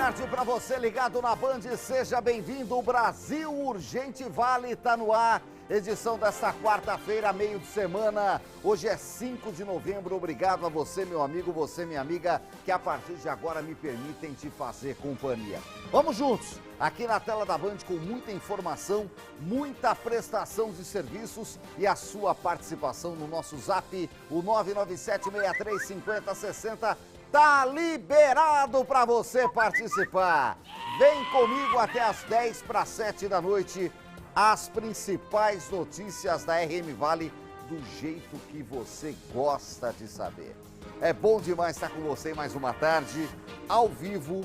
tarde para você ligado na Band, seja bem-vindo. O Brasil Urgente Vale está no ar, edição desta quarta-feira, meio de semana. Hoje é 5 de novembro, obrigado a você, meu amigo, você, minha amiga, que a partir de agora me permitem te fazer companhia. Vamos juntos, aqui na tela da Band com muita informação, muita prestação de serviços e a sua participação no nosso zap, o 997-635060. Tá liberado para você participar. Vem comigo até as 10 para 7 da noite. As principais notícias da RM Vale do jeito que você gosta de saber. É bom demais estar com você mais uma tarde, ao vivo,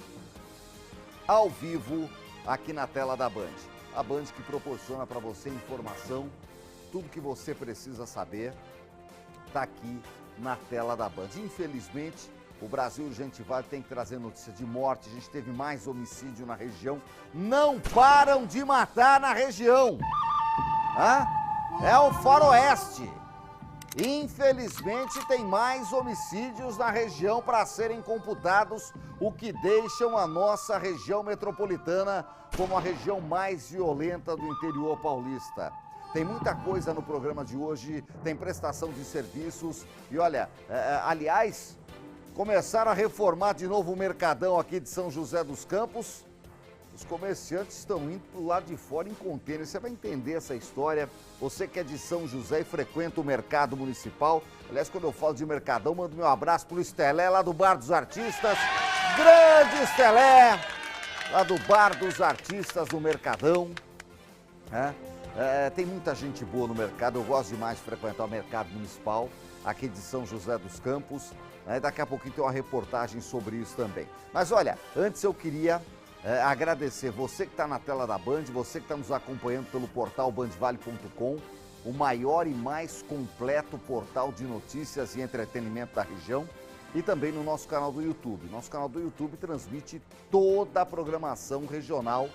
aqui na tela da Band. A Band que proporciona para você informação, tudo que você precisa saber, tá aqui na tela da Band. Infelizmente, o Brasil Urgente Vale tem que trazer notícia de morte. A gente teve mais homicídio na região. Não param de matar na região. É o faroeste. Infelizmente tem mais homicídios na região para serem computados, o que deixam a nossa região metropolitana como a região mais violenta do interior paulista. Tem muita coisa no programa de hoje, tem prestação de serviços e olha, aliás, começaram a reformar de novo o Mercadão aqui de São José dos Campos. Os comerciantes estão indo para o lado de fora em contêiner. Você vai entender essa história. Você que é de São José e frequenta o mercado municipal. Aliás, quando eu falo de Mercadão, mando meu abraço para o Estelé, lá do Bar dos Artistas. Grande Estelé, lá do Bar dos Artistas do Mercadão. Tem muita gente boa no mercado. Eu gosto demais de frequentar o mercado municipal aqui de São José dos Campos. Daqui a pouquinho tem uma reportagem sobre isso também. Mas olha, antes eu queria agradecer você que está na tela da Band, você que está nos acompanhando pelo portal bandvale.com, o maior e mais completo portal de notícias e entretenimento da região, e também no nosso canal do YouTube. Nosso canal do YouTube transmite toda a programação regional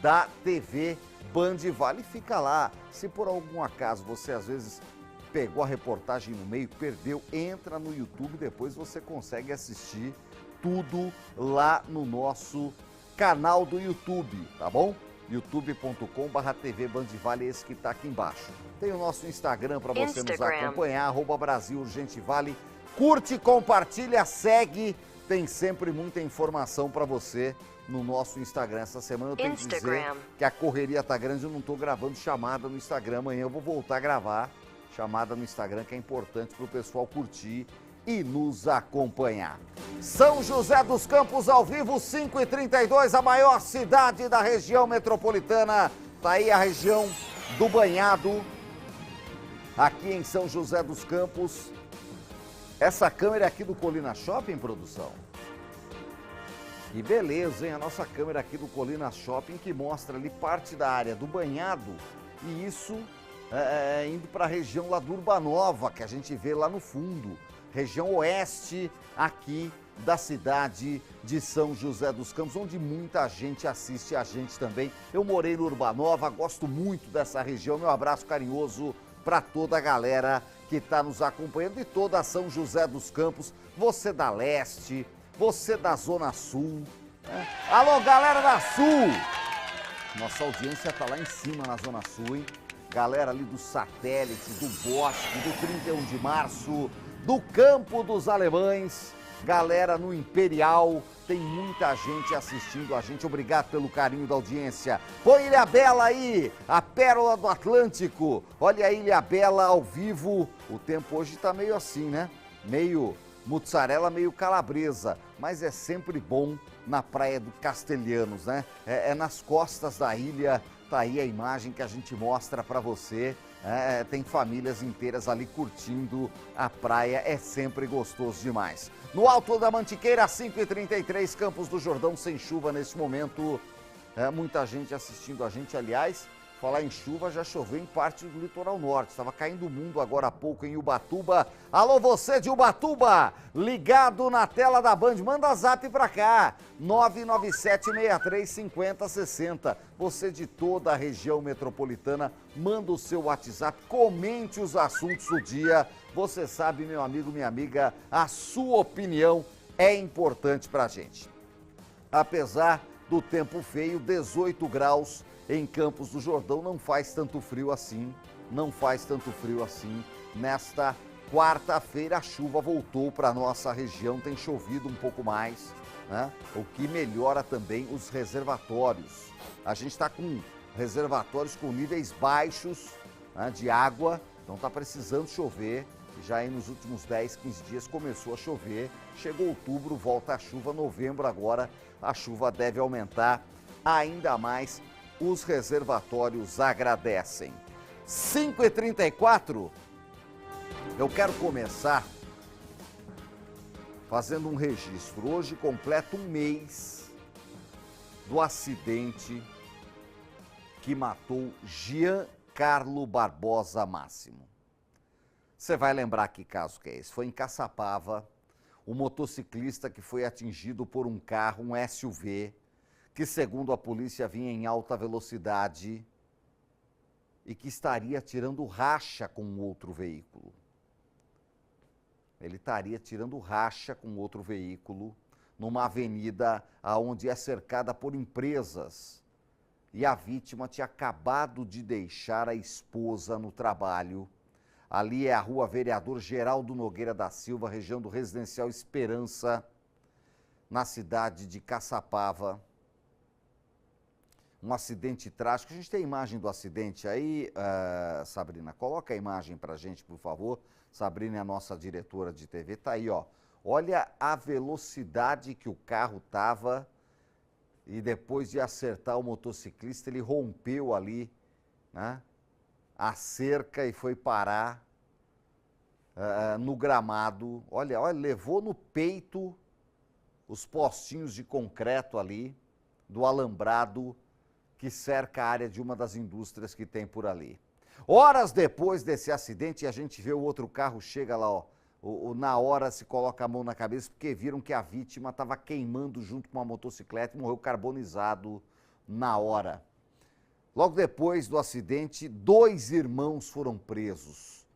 da TV Band Vale. Fica lá, se por algum acaso você às vezes pegou a reportagem no meio, perdeu, entra no YouTube, depois você consegue assistir tudo lá no nosso canal do YouTube, tá bom? youtube.com/TV Band Vale, esse que tá aqui embaixo. Tem o nosso Instagram para você nos acompanhar, @Brasil Urgente Vale. Curte, compartilha, segue, tem sempre muita informação para você no nosso Instagram. Essa semana eu tenho que dizer que a correria tá grande, eu não tô gravando chamada no Instagram. Amanhã eu vou voltar a gravar chamada no Instagram, que é importante para o pessoal curtir e nos acompanhar. São José dos Campos ao vivo, 5h32, a maior cidade da região metropolitana. Tá aí a região do Banhado, aqui em São José dos Campos. Essa câmera é aqui do Colina Shopping, produção. Que beleza, hein? A nossa câmera aqui do Colina Shopping que mostra ali parte da área do Banhado e isso indo para a região lá do Urbanova, que a gente vê lá no fundo, região oeste aqui da cidade de São José dos Campos, onde muita gente assiste a gente também. Eu morei no Urbanova, gosto muito dessa região. Meu abraço carinhoso para toda a galera que está nos acompanhando e toda São José dos Campos, você da leste, você da Zona Sul. Alô, galera da Sul! Nossa audiência está lá em cima na Zona Sul, hein? Galera ali do Satélite, do Bosque, do 31 de Março, do Campo dos Alemães, galera no Imperial, tem muita gente assistindo a gente, obrigado pelo carinho da audiência. Põe Ilhabela aí, a pérola do Atlântico, olha a Ilhabela ao vivo, o tempo hoje tá meio assim, né? Meio mussarela, meio calabresa, mas é sempre bom na Praia do Castelhanos, né? É nas costas da ilha. Tá aí a imagem que a gente mostra para você. Tem famílias inteiras ali curtindo a praia, é sempre gostoso demais. No Alto da Mantiqueira, 5h33, Campos do Jordão, sem chuva nesse momento. Muita gente assistindo a gente, aliás. Falar em chuva, já choveu em parte do litoral norte. Estava caindo o mundo agora há pouco em Ubatuba. Alô, você de Ubatuba, ligado na tela da Band. Manda zap pra cá, 997-635060. Você de toda a região metropolitana, manda o seu WhatsApp, comente os assuntos do dia. Você sabe, meu amigo, minha amiga, a sua opinião é importante pra gente. apesar do tempo feio, 18 graus em Campos do Jordão, não faz tanto frio assim, Nesta quarta-feira a chuva voltou para a nossa região, tem chovido um pouco mais, né? O que melhora também os reservatórios. A gente está com reservatórios com níveis baixos, né, de água, então está precisando chover. Já aí nos últimos 10, 15 dias começou a chover, chegou outubro, volta a chuva, novembro agora a chuva deve aumentar ainda mais, os reservatórios agradecem. 5h34, eu quero começar fazendo um registro. Hoje completa um mês do acidente que matou Giancarlo Barbosa Máximo. Você vai lembrar que caso que é esse? Foi em Caçapava, o motociclista que foi atingido por um carro, um SUV, que segundo a polícia vinha em alta velocidade e que estaria tirando racha com outro veículo. Ele estaria tirando racha com outro veículo numa avenida onde é cercada por empresas. E a vítima tinha acabado de deixar a esposa no trabalho. Ali é a rua Vereador Geraldo Nogueira da Silva, região do Residencial Esperança, na cidade de Caçapava. Um acidente trágico. A gente tem a imagem do acidente aí, Sabrina? Coloca a imagem pra gente, por favor. Sabrina é a nossa diretora de TV. Tá aí, ó. Olha a velocidade que o carro tava e depois de acertar o motociclista, ele rompeu ali, né, a cerca e foi parar no gramado. Olha, levou no peito os postinhos de concreto ali do alambrado que cerca a área de uma das indústrias que tem por ali. Horas depois desse acidente, a gente vê o outro carro, chega lá, ó, na hora se coloca a mão na cabeça porque viram que a vítima estava queimando junto com uma motocicleta e morreu carbonizado na hora. Logo depois do acidente, 2 irmãos foram presos.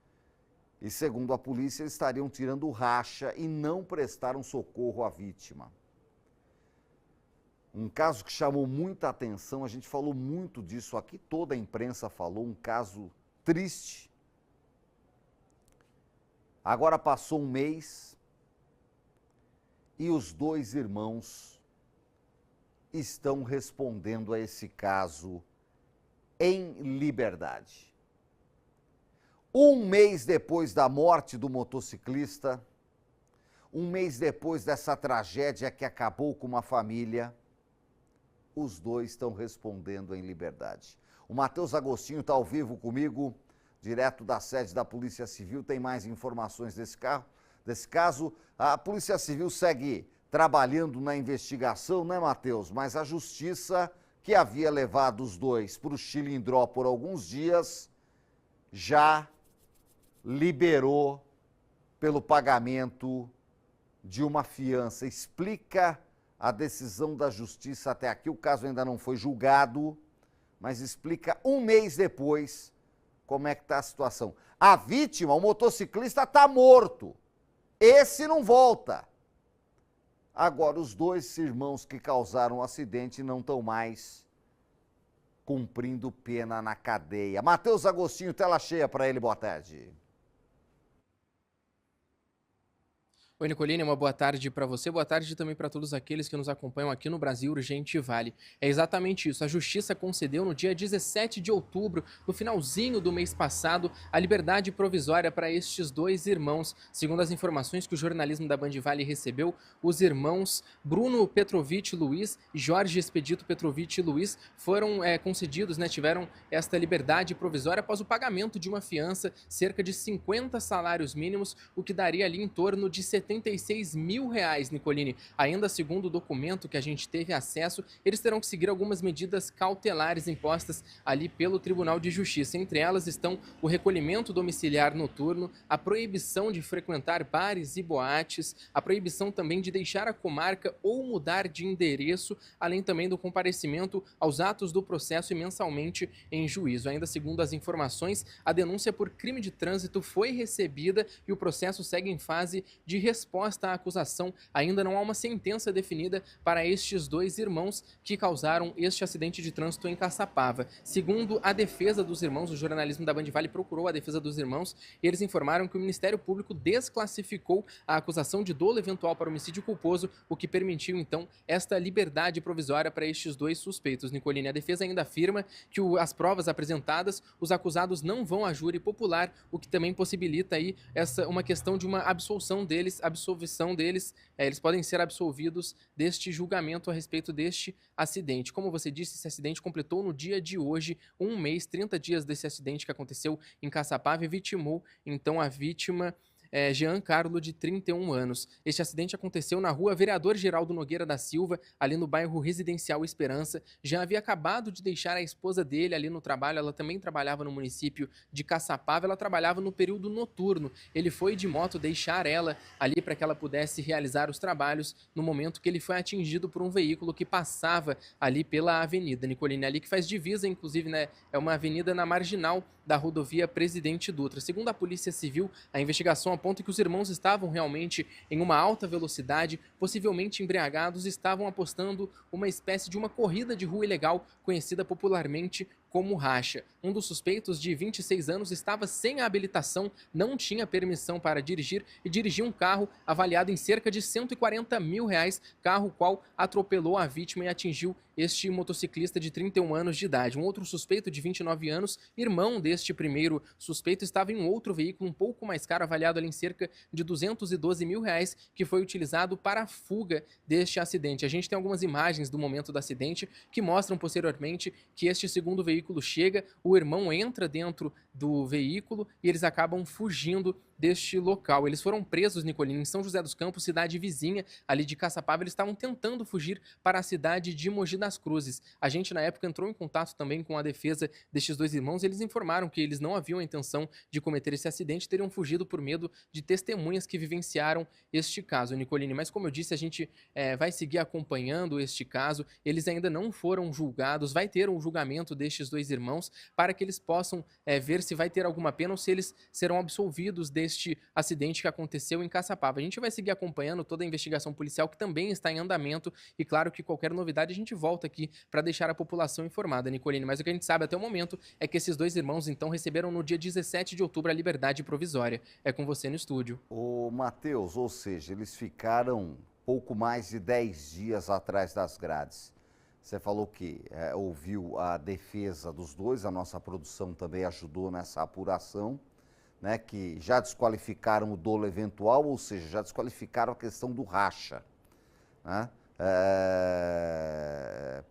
E segundo a polícia, eles estariam tirando racha e não prestaram socorro à vítima. Um caso que chamou muita atenção, a gente falou muito disso aqui, toda a imprensa falou, um caso triste. Agora passou um mês e os 2 irmãos estão respondendo a esse caso em liberdade. Um mês depois da morte do motociclista, um mês depois dessa tragédia que acabou com uma família, os 2 estão respondendo em liberdade. O Matheus Agostinho está ao vivo comigo, direto da sede da Polícia Civil, tem mais informações desse caso. A Polícia Civil segue trabalhando na investigação, né, Matheus? Mas a Justiça, que havia levado os 2 para o Chilindró por alguns dias, já liberou pelo pagamento de uma fiança. Explica a decisão da Justiça até aqui. O caso ainda não foi julgado, mas explica um mês depois como é que está a situação. A vítima, o motociclista, está morto. Esse não volta. Agora, os 2 irmãos que causaram o acidente não estão mais cumprindo pena na cadeia. Matheus Agostinho, tela cheia para ele, boa tarde. Oi, Nicolini, uma boa tarde para você, boa tarde também para todos aqueles que nos acompanham aqui no Brasil Urgente Vale. É exatamente isso, a Justiça concedeu no dia 17 de outubro, no finalzinho do mês passado, a liberdade provisória para estes 2 irmãos. Segundo as informações que o jornalismo da Band Vale recebeu, os irmãos Bruno Petrovich Luiz e Jorge Expedito Petrovich Luiz foram concedidos, tiveram esta liberdade provisória após o pagamento de uma fiança, cerca de 50 salários mínimos, o que daria ali em torno de R$ 76 mil, Nicolini. Ainda segundo o documento que a gente teve acesso, eles terão que seguir algumas medidas cautelares impostas ali pelo Tribunal de Justiça. Entre elas estão o recolhimento domiciliar noturno, a proibição de frequentar bares e boates, a proibição também de deixar a comarca ou mudar de endereço, além também do comparecimento aos atos do processo e mensalmente em juízo. Ainda segundo as informações, a denúncia por crime de trânsito foi recebida e o processo segue em fase de resposta à acusação. Ainda não há uma sentença definida para estes dois irmãos que causaram este acidente de trânsito em Caçapava. Segundo a defesa dos irmãos, o jornalismo da Band Vale procurou a defesa dos irmãos e eles informaram que o Ministério Público desclassificou a acusação de dolo eventual para homicídio culposo, o que permitiu, então, esta liberdade provisória para estes dois suspeitos. Nicolini, a defesa ainda afirma que as provas apresentadas, os acusados não vão a júri popular, o que também possibilita aí uma questão de uma absolvição deles, eles podem ser absolvidos deste julgamento a respeito deste acidente. Como você disse, esse acidente completou no dia de hoje 1 mês, 30 dias desse acidente que aconteceu em Caçapava e vitimou, então, a vítima Jean Carlo, de 31 anos. Este acidente aconteceu na rua Vereador Geraldo Nogueira da Silva, ali no bairro Residencial Esperança. Jean havia acabado de deixar a esposa dele ali no trabalho, ela também trabalhava no município de Caçapava, ela trabalhava no período noturno. Ele foi de moto deixar ela ali para que ela pudesse realizar os trabalhos no momento que ele foi atingido por um veículo que passava ali pela avenida Nicolini, ali que faz divisa, inclusive, né, é uma avenida na marginal da rodovia Presidente Dutra. Segundo a Polícia Civil, a investigação aponta que os irmãos estavam realmente em uma alta velocidade, possivelmente embriagados, e estavam apostando uma espécie de uma corrida de rua ilegal, conhecida popularmente como racha. Um dos suspeitos, de 26 anos, estava sem a habilitação, não tinha permissão para dirigir e dirigia um carro avaliado em cerca de R$140 mil, carro qual atropelou a vítima e atingiu este motociclista de 31 anos de idade. Um outro suspeito, de 29 anos, irmão deste primeiro suspeito, estava em um outro veículo um pouco mais caro, avaliado ali em cerca de R$212 mil, que foi utilizado para a fuga deste acidente. A gente tem algumas imagens do momento do acidente que mostram posteriormente que este segundo veículo chega, o irmão entra dentro do veículo e eles acabam fugindo deste local. Eles foram presos, Nicolini, em São José dos Campos, cidade vizinha ali de Caçapava. Eles estavam tentando fugir para a cidade de Mogi das Cruzes. A gente, na época, entrou em contato também com a defesa destes dois irmãos. Eles informaram que eles não haviam a intenção de cometer esse acidente, teriam fugido por medo de testemunhas que vivenciaram este caso, Nicolini. Mas, como eu disse, a gente vai seguir acompanhando este caso. Eles ainda não foram julgados. Vai ter um julgamento destes dois irmãos para que eles possam ver se vai ter alguma pena ou se eles serão absolvidos deste acidente que aconteceu em Caçapava. A gente vai seguir acompanhando toda a investigação policial, que também está em andamento, e claro que qualquer novidade a gente volta aqui para deixar a população informada, Nicolini. Mas o que a gente sabe até o momento é que esses dois irmãos então receberam no dia 17 de outubro a liberdade provisória. É com você no estúdio. Ô, Matheus, ou seja, eles ficaram pouco mais de 10 dias atrás das grades. Você falou que ouviu a defesa dos dois, a nossa produção também ajudou nessa apuração, né, que já desqualificaram o dolo eventual, ou seja, já desqualificaram a questão do racha, né?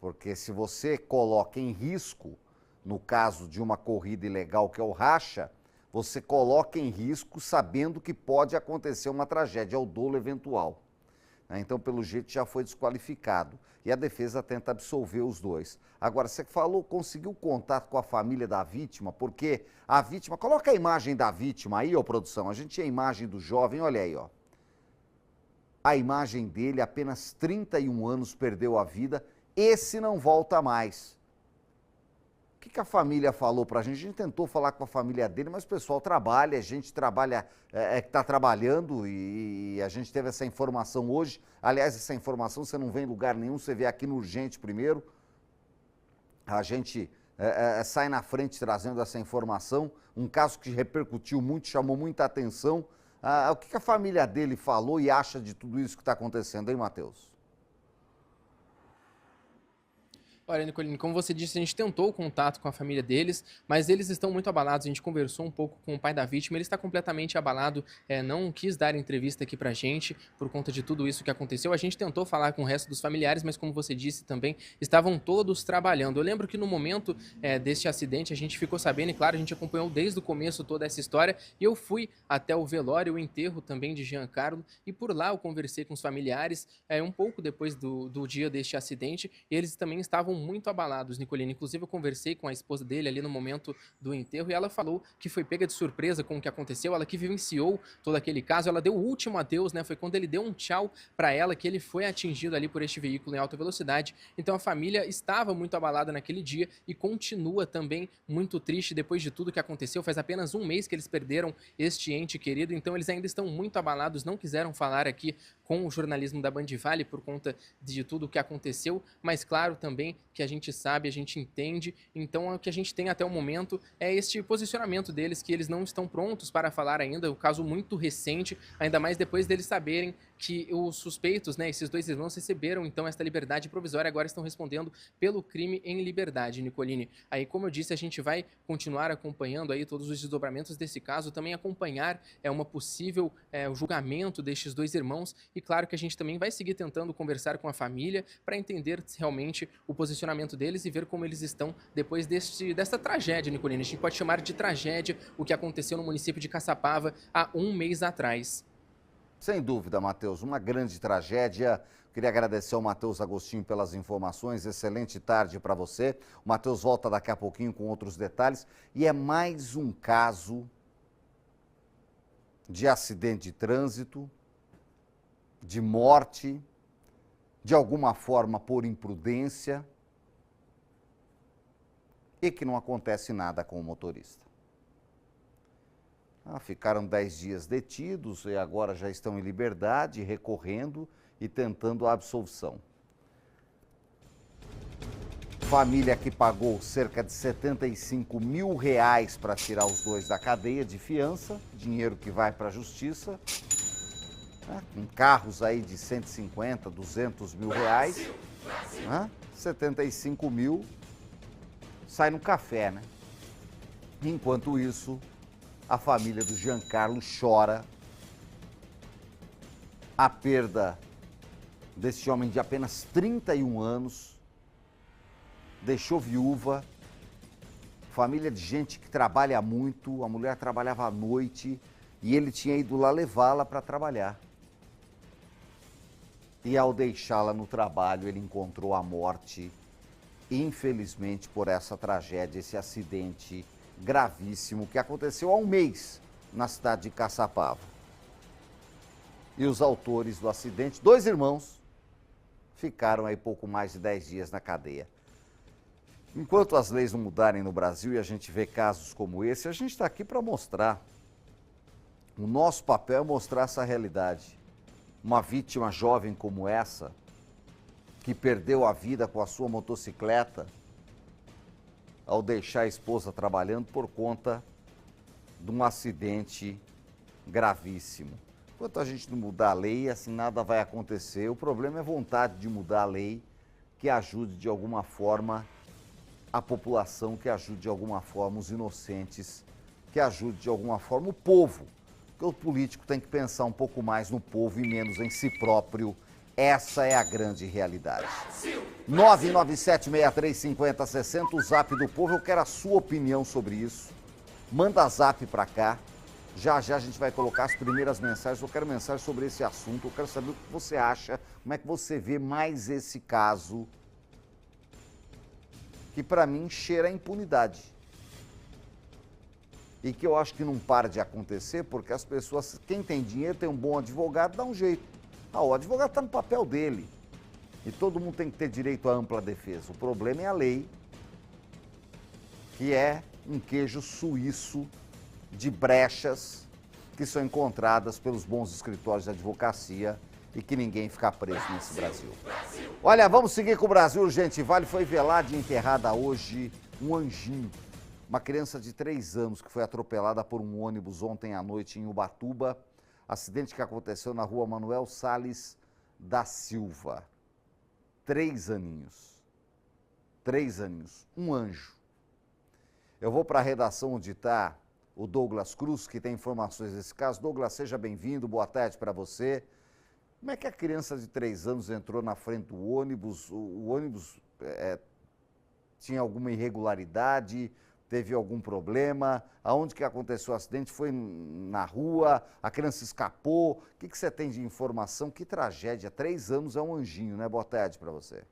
Porque se você coloca em risco, no caso de uma corrida ilegal que é o racha, você coloca em risco sabendo que pode acontecer uma tragédia, é o dolo eventual. Então, pelo jeito, já foi desqualificado. E a defesa tenta absolver os dois. Agora, você falou, conseguiu contato com a família da vítima, porque a vítima... Coloca a imagem da vítima aí, ó, produção. A gente tinha a imagem do jovem, olha aí, ó. A imagem dele, apenas 31 anos, perdeu a vida. Esse não volta mais. O que a família falou pra gente? A gente tentou falar com a família dele, mas o pessoal trabalha, a gente trabalha, que está trabalhando e a gente teve essa informação hoje. Aliás, essa informação você não vê em lugar nenhum, você vê aqui no Urgente primeiro. A gente sai na frente trazendo essa informação, um caso que repercutiu muito, chamou muita atenção. O que a família dele falou e acha de tudo isso que está acontecendo, hein, Matheus? Olha, Nicolini, como você disse, a gente tentou o contato com a família deles, mas eles estão muito abalados. A gente conversou um pouco com o pai da vítima, ele está completamente abalado, não quis dar entrevista aqui pra gente por conta de tudo isso que aconteceu. A gente tentou falar com o resto dos familiares, mas como você disse também, estavam todos trabalhando. Eu lembro que no momento deste acidente a gente ficou sabendo, e claro, a gente acompanhou desde o começo toda essa história, e eu fui até o velório, o enterro também de Jean Carlo, e por lá eu conversei com os familiares um pouco depois do dia deste acidente, e eles também estavam muito abalados, Nicolini. Inclusive, eu conversei com a esposa dele ali no momento do enterro e ela falou que foi pega de surpresa com o que aconteceu. Ela que vivenciou todo aquele caso, ela deu o último adeus, né? Foi quando ele deu um tchau para ela que ele foi atingido ali por este veículo em alta velocidade. Então, a família estava muito abalada naquele dia e continua também muito triste depois de tudo que aconteceu. Faz apenas um mês que eles perderam este ente querido, então eles ainda estão muito abalados, não quiseram falar aqui com o jornalismo da Band Vale por conta de tudo o que aconteceu, mas claro também que a gente sabe, a gente entende, então o que a gente tem até o momento é este posicionamento deles, que eles não estão prontos para falar ainda, o caso muito recente, ainda mais depois deles saberem que os suspeitos, né, esses dois irmãos receberam então esta liberdade provisória, agora estão respondendo pelo crime em liberdade, Nicolini. Aí, como eu disse, a gente vai continuar acompanhando aí todos os desdobramentos desse caso, também acompanhar uma possível o julgamento destes dois irmãos e claro que a gente também vai seguir tentando conversar com a família para entender realmente o posicionamento deles e ver como eles estão depois desta tragédia, Nicolini. A gente pode chamar de tragédia o que aconteceu no município de Caçapava há um mês atrás. Sem dúvida, Matheus, uma grande tragédia. Queria agradecer ao Matheus Agostinho pelas informações. Excelente tarde para você. O Matheus volta daqui a pouquinho com outros detalhes. E é mais um caso de acidente de trânsito, de morte, de alguma forma por imprudência, e que não acontece nada com o motorista. Ficaram 10 dias detidos e agora já estão em liberdade, recorrendo e tentando a absolvição. Família que pagou cerca de R$75 mil para tirar os dois da cadeia de fiança, dinheiro que vai para a justiça, com carros aí de 150, 200 mil reais, 75 mil sai no café, né? Enquanto isso, a família do Giancarlo chora a perda desse homem de apenas 31 anos, deixou viúva, família de gente que trabalha muito, a mulher trabalhava à noite e ele tinha ido lá levá-la para trabalhar. E ao deixá-la no trabalho, ele encontrou a morte, infelizmente, por essa tragédia, esse acidente gravíssimo que aconteceu há um mês na cidade de Caçapava. E os autores do acidente, dois irmãos, ficaram aí pouco mais de 10 dias na cadeia. Enquanto as leis não mudarem no Brasil e a gente vê casos como esse, a gente está aqui para mostrar. O nosso papel é mostrar essa realidade. Uma vítima jovem como essa, que perdeu a vida com a sua motocicleta, ao deixar a esposa trabalhando por conta de um acidente gravíssimo. Enquanto a gente não mudar a lei, assim nada vai acontecer. O problema é vontade de mudar a lei que ajude de alguma forma a população, que ajude de alguma forma os inocentes, que ajude de alguma forma o povo. Porque o político tem que pensar um pouco mais no povo e menos em si próprio. Essa é a grande realidade. 997635060, o zap do povo. Eu quero a sua opinião sobre isso. Manda zap para cá. Já já a gente vai colocar as primeiras mensagens. Eu quero mensagens sobre esse assunto. Eu quero saber o que você acha, como é que você vê mais esse caso, que para mim cheira a impunidade. E que eu acho que não para de acontecer, porque as pessoas, quem tem dinheiro, tem um bom advogado, dá um jeito. O advogado está no papel dele. E todo mundo tem que ter direito à ampla defesa. O problema é a lei, que é um queijo suíço de brechas que são encontradas pelos bons escritórios de advocacia e que ninguém fica preso nesse Brasil. Olha, vamos seguir com o Brasil Urgente Vale. Foi velada e enterrada hoje um anjinho, uma criança de 3 anos que foi atropelada por um ônibus ontem à noite em Ubatuba. Acidente que aconteceu na rua Manuel Salles da Silva. 3 aninhos. 3 aninhos. Um anjo. Eu vou para a redação onde está o Douglas Cruz, que tem informações desse caso. Douglas, seja bem-vindo. Boa tarde para você. Como é que a criança de 3 anos entrou na frente do ônibus? O ônibus tinha alguma irregularidade? Teve algum problema? Aonde que aconteceu o acidente? Foi na rua? A criança escapou? O que você tem de informação? Que tragédia. 3 anos é um anjinho, né? Boa tarde para você.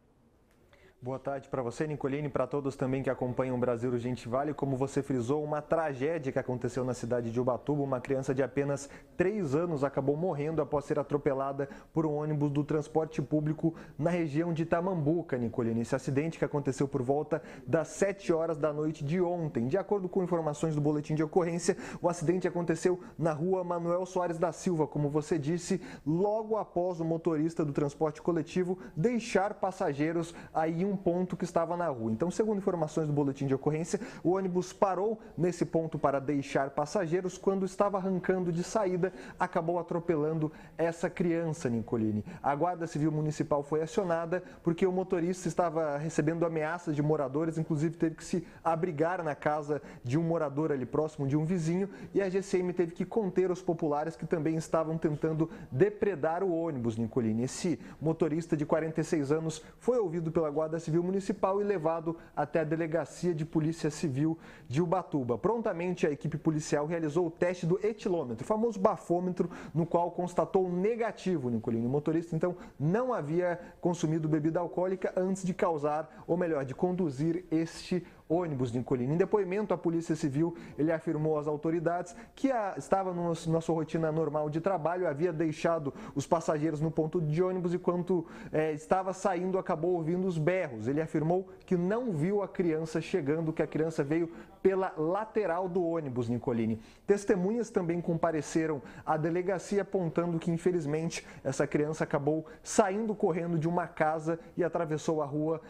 Boa tarde para você, Nicolini, para todos também que acompanham o Brasil Urgente Vale. Como você frisou, uma tragédia que aconteceu na cidade de Ubatuba. Uma criança de apenas 3 anos acabou morrendo após ser atropelada por um ônibus do transporte público na região de Tamambuca, Nicolini. Esse acidente que aconteceu por volta das 7 horas da noite de ontem. De acordo com informações do boletim de ocorrência, o acidente aconteceu na rua Manuel Soares da Silva, como você disse, logo após o motorista do transporte coletivo deixar passageiros aí em um ponto que estava na rua. Então, segundo informações do boletim de ocorrência, o ônibus parou nesse ponto para deixar passageiros. Quando estava arrancando de saída, acabou atropelando essa criança, Nicolini. A Guarda Civil Municipal foi acionada porque o motorista estava recebendo ameaças de moradores, inclusive teve que se abrigar na casa de um morador ali próximo, de um vizinho, e a GCM teve que conter os populares que também estavam tentando depredar o ônibus, Nicolini. Esse motorista de 46 anos foi ouvido pela Guarda Civil Municipal e levado até a Delegacia de Polícia Civil de Ubatuba. Prontamente, a equipe policial realizou o teste do etilômetro, o famoso bafômetro, no qual constatou negativo, Nicolini. O motorista, então, não havia consumido bebida alcoólica antes de causar, ou melhor, de conduzir este ônibus, Nicolini. Em depoimento à Polícia Civil, ele afirmou às autoridades que estava na sua rotina normal de trabalho, havia deixado os passageiros no ponto de ônibus e quando estava saindo acabou ouvindo os berros. Ele afirmou que não viu a criança chegando, que a criança veio pela lateral do ônibus, Nicolini. Testemunhas também compareceram à delegacia apontando que, infelizmente, essa criança acabou saindo correndo de uma casa e atravessou a rua,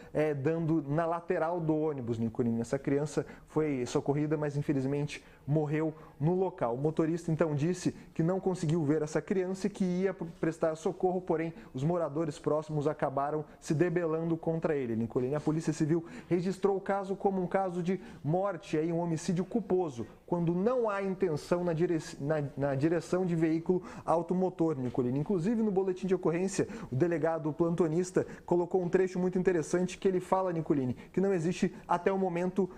dando na lateral do ônibus, Nicolini. Essa criança foi socorrida, mas infelizmente morreu no local. O motorista então disse que não conseguiu ver essa criança e que ia prestar socorro, porém os moradores próximos acabaram se debelando contra ele, Nicolini. A Polícia Civil registrou o caso como um caso de morte, um homicídio culposo, quando não há intenção na direção de veículo automotor, Nicolini. Inclusive, no boletim de ocorrência, o delegado plantonista colocou um trecho muito interessante que ele fala, Nicolini, que não existe até o momento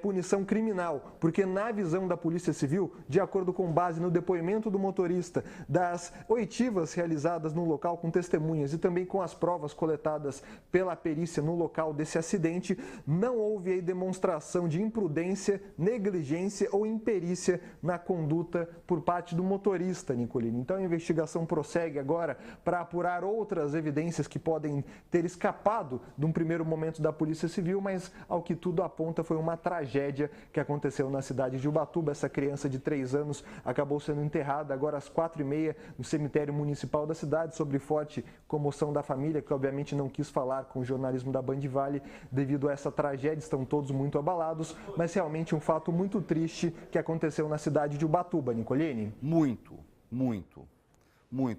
punição criminal, porque na visão da Polícia Civil, de acordo com base no depoimento do motorista, das oitivas realizadas no local com testemunhas e também com as provas coletadas pela perícia no local desse acidente, não houve aí demonstração de imprudência, negligência ou imperícia na conduta por parte do motorista, Nicolini. Então a investigação prossegue agora para apurar outras evidências que podem ter escapado de um primeiro momento da Polícia Civil, mas ao que tudo aponta foi uma tragédia que aconteceu na cidade de Ubatuba. Essa criança de 3 anos acabou sendo enterrada agora às 4h30 no cemitério municipal da cidade, sobre forte comoção da família, que obviamente não quis falar com o jornalismo da Band Vale devido a essa tragédia. Estão todos muito abalados, mas realmente um fato muito triste que aconteceu na cidade de Ubatuba, Nicolini. Muito.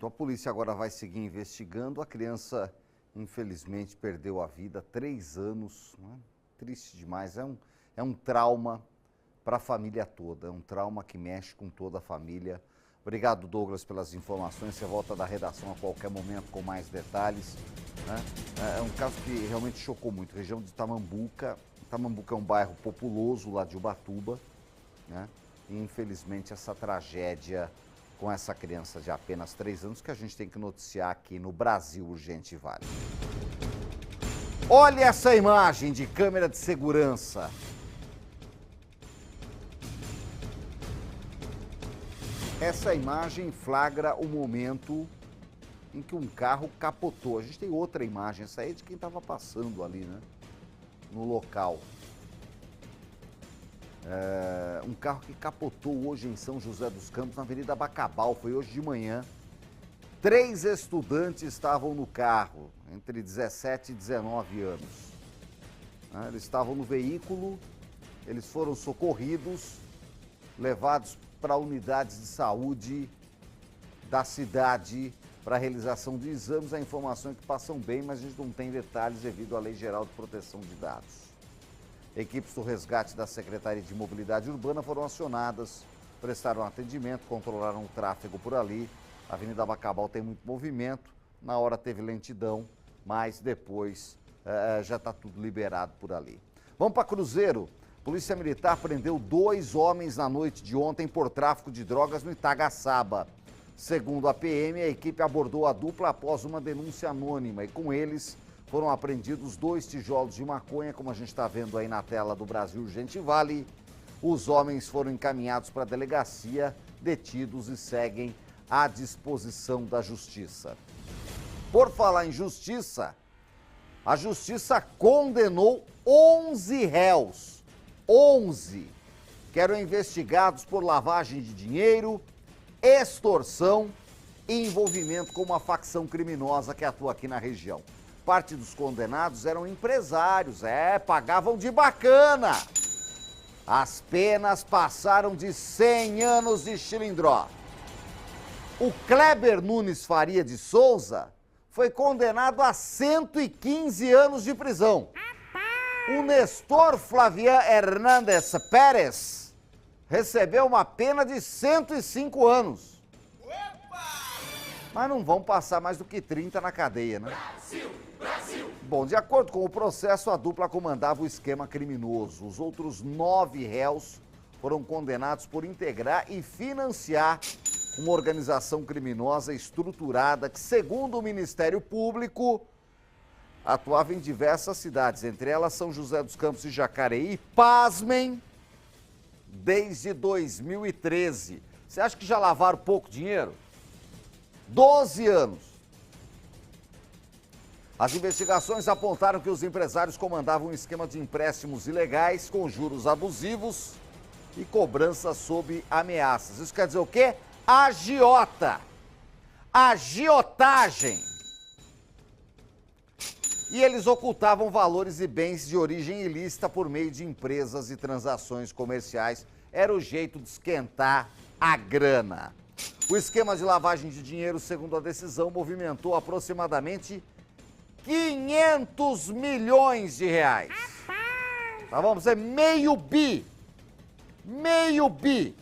A polícia agora vai seguir investigando. A criança, infelizmente, perdeu a vida, 3 anos, né? Triste demais, é um trauma para a família toda, é um trauma que mexe com toda a família. Obrigado, Douglas, pelas informações. Você volta da redação a qualquer momento com mais detalhes, né? É um caso que realmente chocou muito. Região de Tamambuca. Tamambuca é um bairro populoso lá de Ubatuba, né? E, infelizmente, essa tragédia com essa criança de apenas 3 anos que a gente tem que noticiar aqui no Brasil Urgente Vale. Olha essa imagem de câmera de segurança. Essa imagem flagra o momento em que um carro capotou. A gente tem outra imagem, essa aí é de quem estava passando ali, né? No local. Um carro que capotou hoje em São José dos Campos, na Avenida Bacabal, foi hoje de manhã. 3 estudantes estavam no carro, entre 17 e 19 anos. Eles estavam no veículo, eles foram socorridos, levados para unidades de saúde da cidade para a realização de exames. A informação é que passam bem, mas a gente não tem detalhes devido à Lei Geral de Proteção de Dados. Equipes do resgate da Secretaria de Mobilidade Urbana foram acionadas, prestaram atendimento, controlaram o tráfego por ali. A Avenida Bacabal tem muito movimento, na hora teve lentidão, mas depois já está tudo liberado por ali. Vamos para Cruzeiro. Polícia Militar prendeu 2 homens na noite de ontem por tráfico de drogas no Itagaçaba. Segundo a PM, a equipe abordou a dupla após uma denúncia anônima e com eles foram apreendidos 2 tijolos de maconha, como a gente está vendo aí na tela do Brasil Urgente Vale. Os homens foram encaminhados para a delegacia, detidos e seguem à disposição da justiça. Por falar em justiça, a justiça condenou 11 réus. 11 que eram investigados por lavagem de dinheiro, extorsão e envolvimento com uma facção criminosa que atua aqui na região. Parte dos condenados eram empresários, pagavam de bacana. As penas passaram de 100 anos de chilindró. O Kleber Nunes Faria de Souza foi condenado a 115 anos de prisão. O Nestor Flavian Hernández Pérez recebeu uma pena de 105 anos. Mas não vão passar mais do que 30 na cadeia, né? Brasil! Bom, de acordo com o processo, a dupla comandava o esquema criminoso. Os outros 9 réus foram condenados por integrar e financiar uma organização criminosa estruturada que, segundo o Ministério Público, atuava em diversas cidades, entre elas São José dos Campos e Jacareí. Pasmem, desde 2013. Você acha que já lavaram pouco dinheiro? 12 anos. As investigações apontaram que os empresários comandavam um esquema de empréstimos ilegais com juros abusivos e cobrança sob ameaças. Isso quer dizer o quê? Agiota. Agiotagem. E eles ocultavam valores e bens de origem ilícita por meio de empresas e transações comerciais. Era o jeito de esquentar a grana. O esquema de lavagem de dinheiro, segundo a decisão, movimentou aproximadamente 500 milhões de reais. Tá, vamos dizer, meio bi. Meio bi.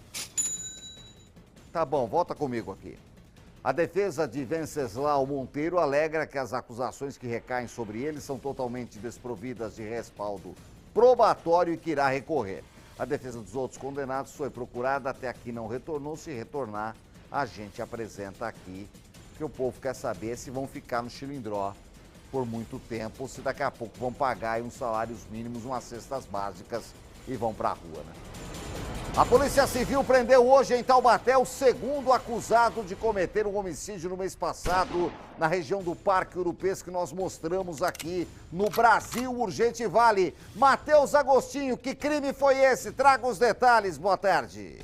Tá bom, volta comigo aqui. A defesa de Venceslau Monteiro alega que as acusações que recaem sobre ele são totalmente desprovidas de respaldo probatório e que irá recorrer. A defesa dos outros condenados foi procurada, até aqui não retornou. Se retornar, a gente apresenta aqui, que o povo quer saber se vão ficar no chilindró por muito tempo, ou se daqui a pouco vão pagar aí uns salários mínimos, umas cestas básicas e vão pra rua, né? A Polícia Civil prendeu hoje em Taubaté o segundo acusado de cometer um homicídio no mês passado na região do Parque Urupês, que nós mostramos aqui no Brasil Urgente Vale. Matheus Agostinho, que crime foi esse? Traga os detalhes, boa tarde.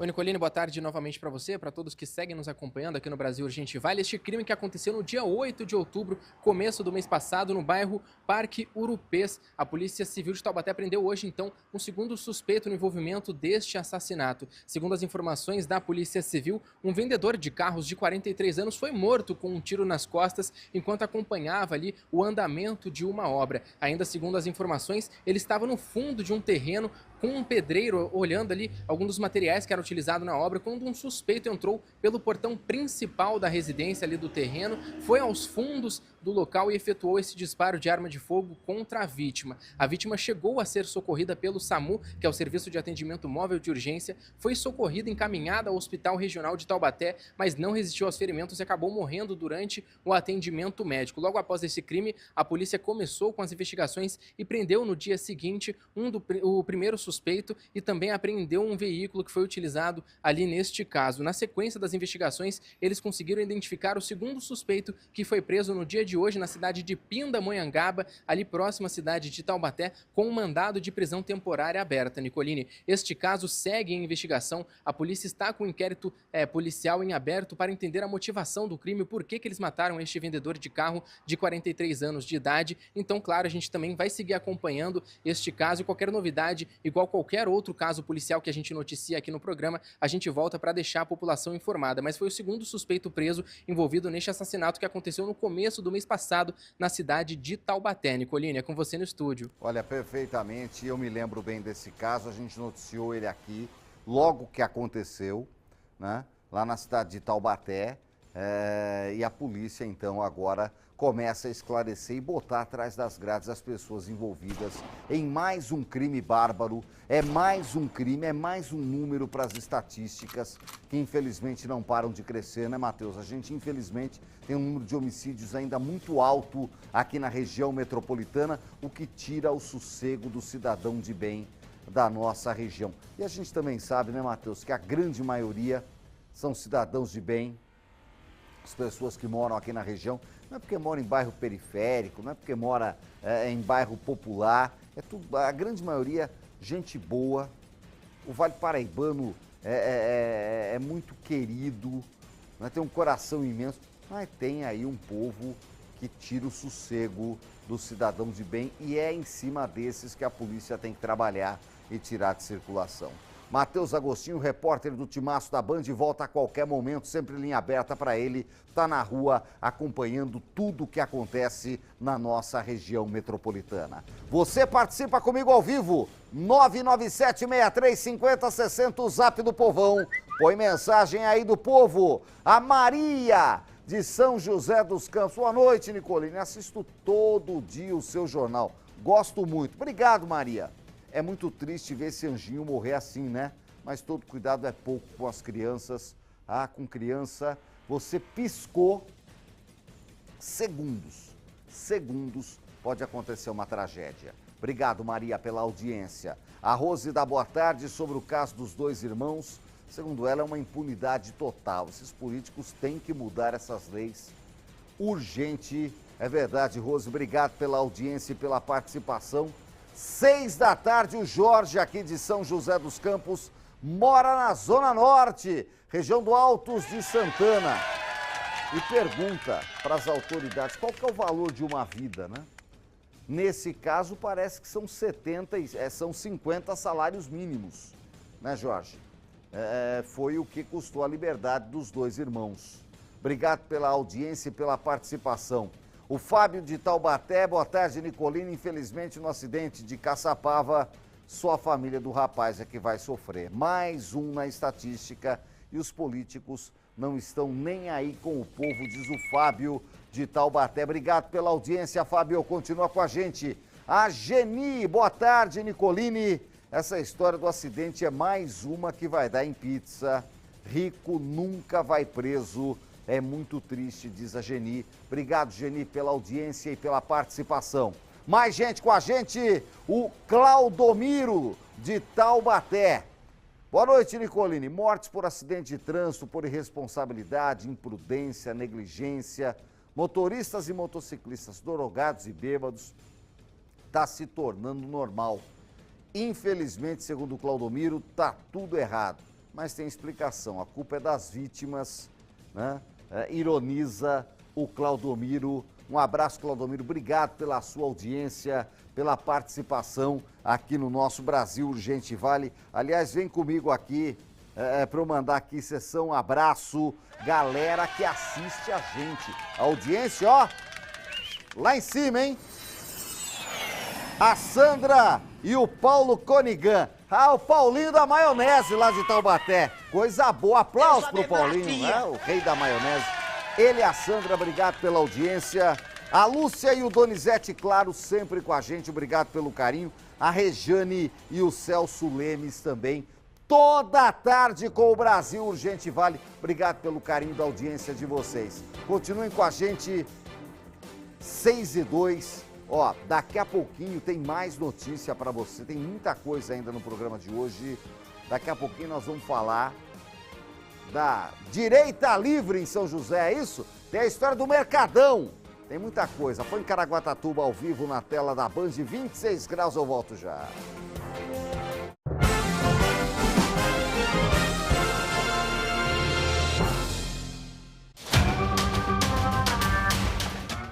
Oi, Nicolini, boa tarde novamente para você, para todos que seguem nos acompanhando aqui no Brasil Urgente Vale. Este crime que aconteceu no dia 8 de outubro, começo do mês passado, no bairro Parque Urupês. A Polícia Civil de Taubaté prendeu hoje, então, um segundo suspeito no envolvimento deste assassinato. Segundo as informações da Polícia Civil, um vendedor de carros de 43 anos foi morto com um tiro nas costas enquanto acompanhava ali o andamento de uma obra. Ainda segundo as informações, ele estava no fundo de um terreno com um pedreiro olhando ali alguns dos materiais que eram utilizados na obra, quando um suspeito entrou pelo portão principal da residência ali do terreno, foi aos fundos do local e efetuou esse disparo de arma de fogo contra a vítima. A vítima chegou a ser socorrida pelo SAMU, que é o Serviço de Atendimento Móvel de Urgência, foi socorrida e encaminhada ao Hospital Regional de Taubaté, mas não resistiu aos ferimentos e acabou morrendo durante o atendimento médico. Logo após esse crime, a polícia começou com as investigações e prendeu no dia seguinte o primeiro suspeito e também apreendeu um veículo que foi utilizado ali neste caso. Na sequência das investigações, eles conseguiram identificar o segundo suspeito, que foi preso no dia de hoje na cidade de Pindamonhangaba, ali próxima à cidade de Taubaté, com um mandado de prisão temporária aberta. Nicolini, este caso segue em investigação. A polícia está com um inquérito policial em aberto para entender a motivação do crime, por que eles mataram este vendedor de carro de 43 anos de idade. Então, claro, a gente também vai seguir acompanhando este caso e qualquer novidade, igual qualquer outro caso policial que a gente noticia aqui no programa, a gente volta para deixar a população informada. Mas foi o segundo suspeito preso envolvido neste assassinato que aconteceu no começo do mês passado na cidade de Taubaté. Nicolini, é com você no estúdio. Olha, perfeitamente, eu me lembro bem desse caso, a gente noticiou ele aqui logo que aconteceu, né? Lá na cidade de Taubaté, E a polícia, então, agora começa a esclarecer e botar atrás das grades as pessoas envolvidas em mais um crime bárbaro. É mais um crime, é mais um número para as estatísticas que, infelizmente, não param de crescer, né, Matheus? A gente, infelizmente, tem um número de homicídios ainda muito alto aqui na região metropolitana, o que tira o sossego do cidadão de bem da nossa região. E a gente também sabe, né, Matheus, que a grande maioria são cidadãos de bem, as pessoas que moram aqui na região, não é porque mora em bairro periférico, não é porque mora em bairro popular, é tudo, a grande maioria, gente boa. O Vale Paraibano é muito querido, né? Tem um coração imenso, mas tem aí um povo que tira o sossego do cidadão de bem e é em cima desses que a polícia tem que trabalhar e tirar de circulação. Matheus Agostinho, repórter do Timaço da Band, volta a qualquer momento, sempre linha aberta para ele, está na rua acompanhando tudo o que acontece na nossa região metropolitana. Você participa comigo ao vivo, 997-6350-60, o zap do povão. Põe mensagem aí do povo. A Maria de São José dos Campos. Boa noite, Nicolini. Assisto todo dia o seu jornal. Gosto muito. Obrigado, Maria. É muito triste ver esse anjinho morrer assim, né? Mas todo cuidado é pouco com as crianças. Com criança, você piscou, segundos, pode acontecer uma tragédia. Obrigado, Maria, pela audiência. A Rose dá boa tarde sobre o caso dos dois irmãos. Segundo ela, é uma impunidade total. Esses políticos têm que mudar essas leis. Urgente. É verdade, Rose. Obrigado pela audiência e pela participação. 6 da tarde, o Jorge, aqui de São José dos Campos, mora na Zona Norte, região do Altos de Santana. E pergunta para as autoridades, qual que é o valor de uma vida, né? Nesse caso, parece que são 50 salários mínimos, né, Jorge? Foi o que custou a liberdade dos dois irmãos. Obrigado pela audiência e pela participação. O Fábio de Taubaté, boa tarde, Nicolini. Infelizmente, no acidente de Caçapava, só a família do rapaz é que vai sofrer. Mais um na estatística e os políticos não estão nem aí com o povo, diz o Fábio de Taubaté. Obrigado pela audiência, Fábio. Continua com a gente. A Geni, boa tarde, Nicolini. Essa história do acidente é mais uma que vai dar em pizza. Rico nunca vai preso. É muito triste, diz a Geni. Obrigado, Geni, pela audiência e pela participação. Mais gente com a gente, o Claudomiro de Taubaté. Boa noite, Nicolini. Mortes por acidente de trânsito, por irresponsabilidade, imprudência, negligência, motoristas e motociclistas drogados e bêbados, está se tornando normal. Infelizmente, segundo o Claudomiro, está tudo errado. Mas tem explicação, a culpa é das vítimas, né? Ironiza o Claudomiro. Um abraço, Claudomiro. Obrigado pela sua audiência, pela participação aqui no nosso Brasil Urgente Vale. Aliás, vem comigo aqui para eu mandar aqui sessão abraço, galera que assiste a gente. A audiência, ó, lá em cima, hein? A Sandra e o Paulo Conigan. O Paulinho da maionese lá de Taubaté. Coisa boa. Aplausos pro Paulinho, né? O rei da maionese. Ele e a Sandra, obrigado pela audiência. A Lúcia e o Donizete, claro, sempre com a gente. Obrigado pelo carinho. A Rejane e o Celso Lemes também. Toda a tarde com o Brasil Urgente Vale. Obrigado pelo carinho da audiência de vocês. Continuem com a gente. 6:02. Ó, daqui a pouquinho tem mais notícia para você, tem muita coisa ainda no programa de hoje. Daqui a pouquinho nós vamos falar da Direita Livre em São José, é isso? Tem a história do Mercadão, tem muita coisa. Põe Caraguatatuba ao vivo na tela da Band, 26 graus, eu volto já.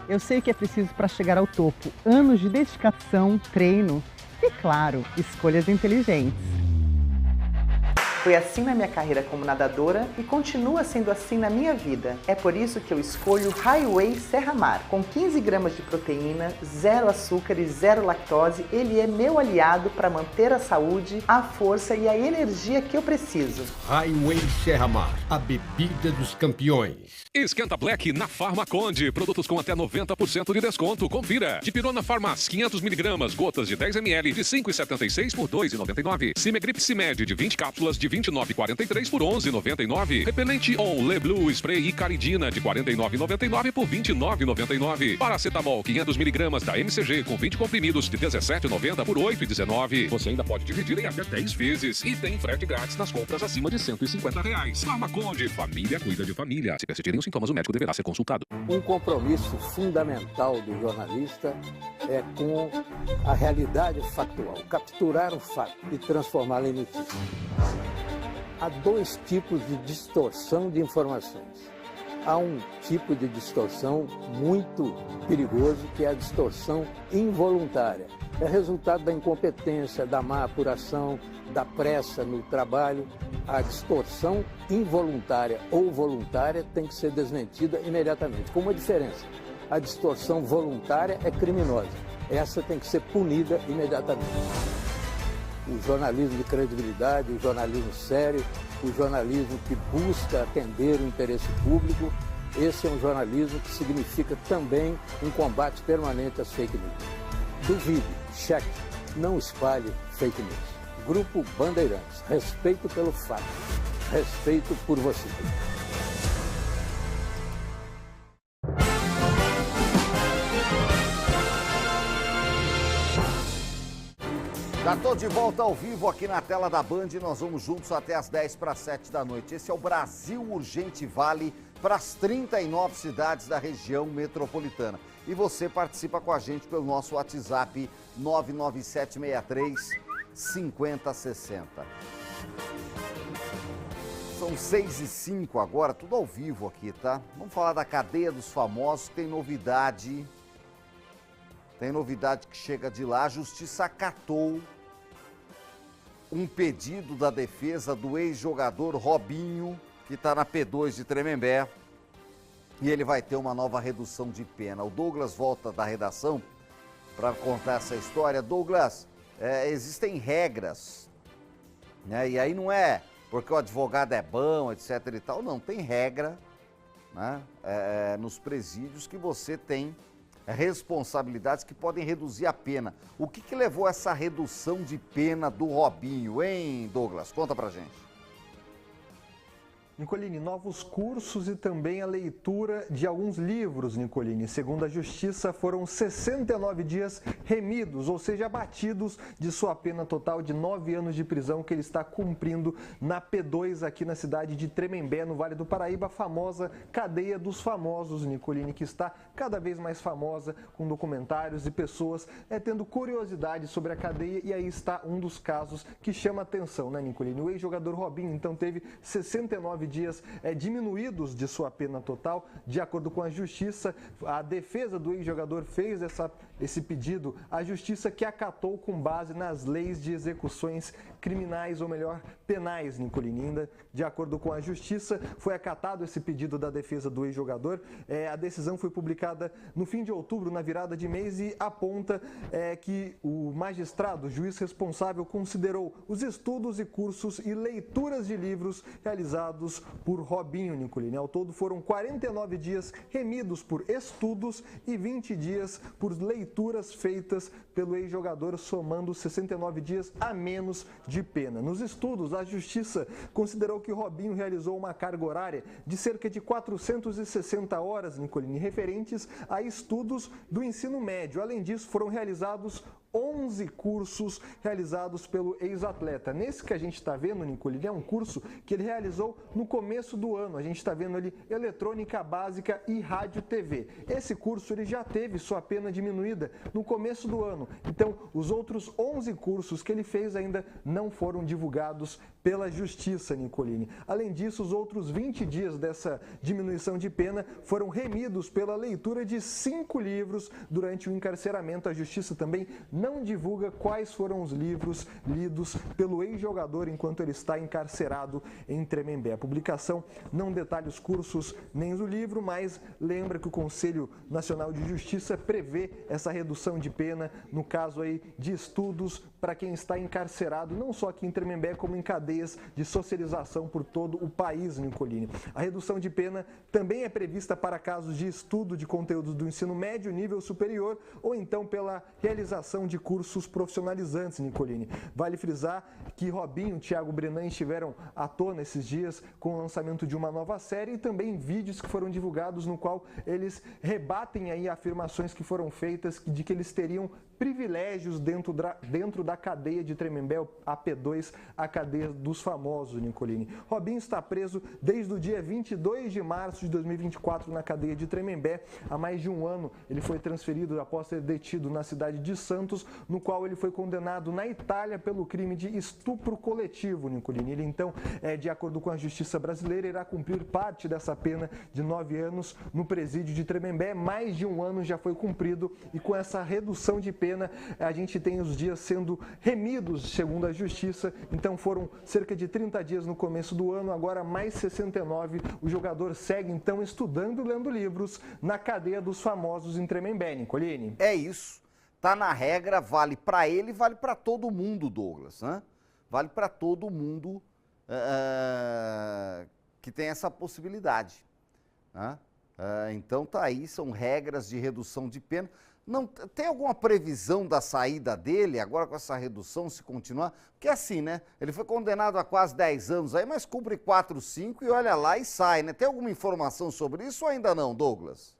Eu sei o que é preciso para chegar ao topo. Anos de dedicação, treino e, claro, escolhas inteligentes. Foi assim na minha carreira como nadadora e continua sendo assim na minha vida. É por isso que eu escolho Highway Serra Mar. Com 15 gramas de proteína, 0 açúcar e 0 lactose, ele é meu aliado para manter a saúde, a força e a energia que eu preciso. Highway Serra Mar, a bebida dos campeões. Esquenta Black na Farmaconde. Produtos com até 90% de desconto. Confira. Dipirona Farmaz, 500mg, gotas de 10ml, de 5,76 por 2,99. Cimegrip Cimed, de 20 cápsulas, de 29,43 por 11,99. Repelente On Le Blue Spray e Caridina, de 49,99 por 29,99. Paracetamol, 500mg da MCG, com 20 comprimidos, de 17,90 por 8,19. Você ainda pode dividir em até 10 vezes. E tem frete grátis nas compras acima de R$150. Farmaconde. Família cuida de família. Se persistirem os sintomas, o médico deverá ser consultado. Um compromisso fundamental do jornalista é com a realidade factual, capturar o fato e transformá-lo em notícia. Há dois tipos de distorção de informações. Há um tipo de distorção muito perigoso, que é a distorção involuntária. É resultado da incompetência, da má apuração, da pressa no trabalho. A distorção involuntária ou voluntária tem que ser desmentida imediatamente. Com uma diferença: a distorção voluntária é criminosa. Essa tem que ser punida imediatamente. O jornalismo de credibilidade, o jornalismo sério, o jornalismo que busca atender o interesse público, esse é um jornalismo que significa também um combate permanente às fake news. Duvide, cheque, não espalhe fake news. Grupo Bandeirantes, respeito pelo fato, respeito por você. Já estou de volta ao vivo aqui na tela da Band e nós vamos juntos até as 10:50 da noite. Esse é o Brasil Urgente Vale para as 39 cidades da região metropolitana. E você participa com a gente pelo nosso WhatsApp 99763-5060. São 6h05 agora, tudo ao vivo aqui, tá? Vamos falar da cadeia dos famosos, tem novidade. Tem novidade que chega de lá. A Justiça acatou um pedido da defesa do ex-jogador Robinho, que está na P2 de Tremembé, e ele vai ter uma nova redução de pena. O Douglas volta da redação para contar essa história. Douglas, existem regras, né? E aí não é porque o advogado é bom, etc e tal, não. Tem regra, né? Nos presídios que você tem responsabilidades que podem reduzir a pena. O que levou a essa redução de pena do Robinho, hein, Douglas? Conta pra gente. Nicolini, novos cursos e também a leitura de alguns livros, Nicolini. Segundo a Justiça, foram 69 dias remidos, ou seja, abatidos de sua pena total de 9 anos de prisão que ele está cumprindo na P2 aqui na cidade de Tremembé, no Vale do Paraíba, a famosa cadeia dos famosos, Nicolini, que está cada vez mais famosa, com documentários e pessoas tendo curiosidade sobre a cadeia, e aí está um dos casos que chama atenção, né, Nicolini? O ex-jogador Robinho, então, teve 69 dias diminuídos de sua pena total. De acordo com a Justiça, a defesa do ex-jogador fez esse pedido à Justiça, que acatou com base nas leis de execuções criminais, ou melhor, penais, Nicolini. Ainda de acordo com a Justiça, foi acatado esse pedido da defesa do ex-jogador. A decisão foi publicada no fim de outubro, na virada de mês, e aponta que o magistrado, o juiz responsável, considerou os estudos e cursos e leituras de livros realizados por Robinho, Nicolini. Ao todo foram 49 dias remidos por estudos e 20 dias por leituras feitas pelo ex-jogador, somando 69 dias a menos de pena. Nos estudos, a Justiça considerou que Robinho realizou uma carga horária de cerca de 460 horas, Nicolini, referentes a estudos do ensino médio. Além disso, foram realizados 11 cursos realizados pelo ex-atleta. Nesse que a gente está vendo, Nicolini, é um curso que ele realizou no começo do ano. A gente está vendo ali eletrônica básica e rádio TV. Esse curso ele já teve sua pena diminuída no começo do ano. Então, os outros 11 cursos que ele fez ainda não foram divulgados pela Justiça, Nicolini. Além disso, os outros 20 dias dessa diminuição de pena foram remidos pela leitura de 5 livros durante o encarceramento. A Justiça também não não divulga quais foram os livros lidos pelo ex-jogador enquanto ele está encarcerado em Tremembé. A publicação não detalha os cursos nem o livro, mas lembra que o Conselho Nacional de Justiça prevê essa redução de pena no caso aí de estudos para quem está encarcerado, não só aqui em Tremembé, como em cadeias de socialização por todo o país, Nicolini. A redução de pena também é prevista para casos de estudo de conteúdos do ensino médio, nível superior, ou então pela realização de cursos profissionalizantes, Nicolini. Vale frisar que Robinho e Thiago Brenan estiveram à tona esses dias com o lançamento de uma nova série e também vídeos que foram divulgados no qual eles rebatem aí afirmações que foram feitas de que eles teriam privilégios dentro da cadeia de Tremembé, a P2, a cadeia dos famosos, Nicolini. Robinho está preso desde o dia 22 de março de 2024 na cadeia de Tremembé. Há mais de um ano ele foi transferido após ser detido na cidade de Santos, no qual ele foi condenado na Itália pelo crime de estupro coletivo, Nicolini. Ele então, de acordo com a justiça brasileira, irá cumprir parte dessa pena de 9 anos no presídio de Tremembé. Mais de um ano já foi cumprido e com essa redução de pena a gente tem os dias sendo remidos, segundo a Justiça. Então foram cerca de 30 dias no começo do ano, agora mais 69. O jogador segue então estudando e lendo livros na cadeia dos famosos em Tremembé, Nicolini. É isso. Tá na regra, vale para ele, vale para todo mundo, Douglas. Né? Vale para todo mundo que tem essa possibilidade. Né? Então tá aí, são regras de redução de pena. Não, tem alguma previsão da saída dele, agora com essa redução, se continuar? Porque assim, né? Ele foi condenado a quase 10 anos aí, mas cumpre 4, 5 e olha lá e sai, né? Tem alguma informação sobre isso ou ainda não, Douglas?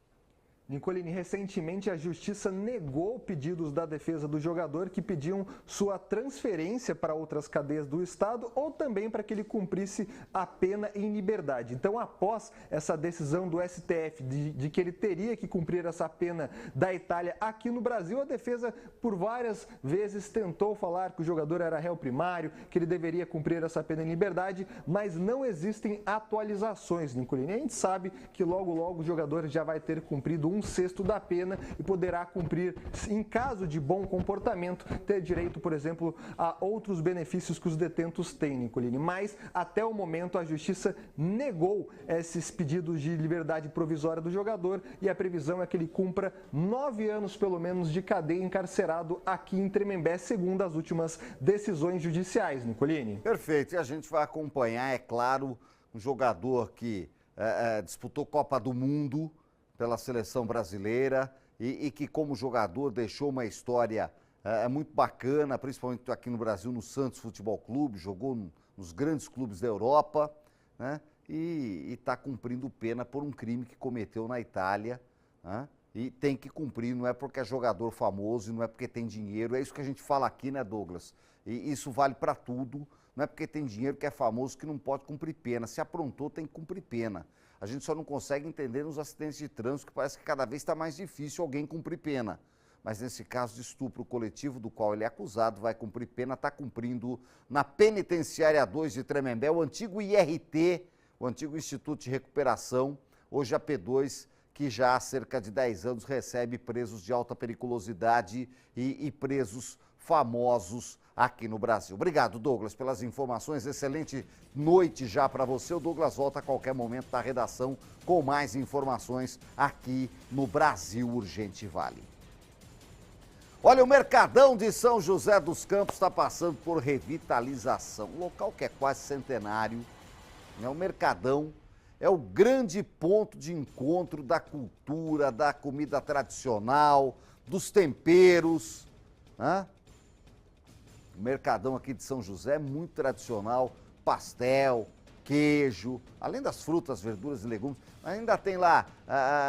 Nicolini, recentemente a Justiça negou pedidos da defesa do jogador que pediam sua transferência para outras cadeias do Estado ou também para que ele cumprisse a pena em liberdade. Então, após essa decisão do STF de que ele teria que cumprir essa pena da Itália aqui no Brasil, a defesa por várias vezes tentou falar que o jogador era réu primário, que ele deveria cumprir essa pena em liberdade, mas não existem atualizações, Nicolini. A gente sabe que logo, logo o jogador já vai ter cumprido 1/6 da pena e poderá cumprir, em caso de bom comportamento, ter direito, por exemplo, a outros benefícios que os detentos têm, Nicolini. Mas, até o momento, a Justiça negou esses pedidos de liberdade provisória do jogador e a previsão é que ele cumpra 9 anos, pelo menos, de cadeia encarcerado aqui em Tremembé, segundo as últimas decisões judiciais, Nicolini. Perfeito. E a gente vai acompanhar, é claro, um jogador que disputou Copa do Mundo pela seleção brasileira e que como jogador deixou uma história muito bacana, principalmente aqui no Brasil, no Santos Futebol Clube, jogou nos grandes clubes da Europa, né? E está cumprindo pena por um crime que cometeu na Itália, né? E tem que cumprir, não é porque é jogador famoso, não é porque tem dinheiro, é isso que a gente fala aqui, né, Douglas? E isso vale para tudo, não é porque tem dinheiro que é famoso que não pode cumprir pena, se aprontou tem que cumprir pena. A gente só não consegue entender nos acidentes de trânsito que parece que cada vez está mais difícil alguém cumprir pena. Mas nesse caso de estupro coletivo do qual ele é acusado, vai cumprir pena, está cumprindo na Penitenciária 2 de Tremembé, o antigo IRT, o antigo Instituto de Recuperação, hoje a P2, que já há cerca de 10 anos recebe presos de alta periculosidade e presos famosos aqui no Brasil. Obrigado, Douglas, pelas informações. Excelente noite já para você. O Douglas volta a qualquer momento da redação com mais informações aqui no Brasil Urgente Vale. Olha, o Mercadão de São José dos Campos está passando por revitalização. Um local que é quase centenário, né? O Mercadão é o grande ponto de encontro da cultura, da comida tradicional, dos temperos, né? O Mercadão aqui de São José é muito tradicional, pastel, queijo, além das frutas, verduras e legumes, ainda tem lá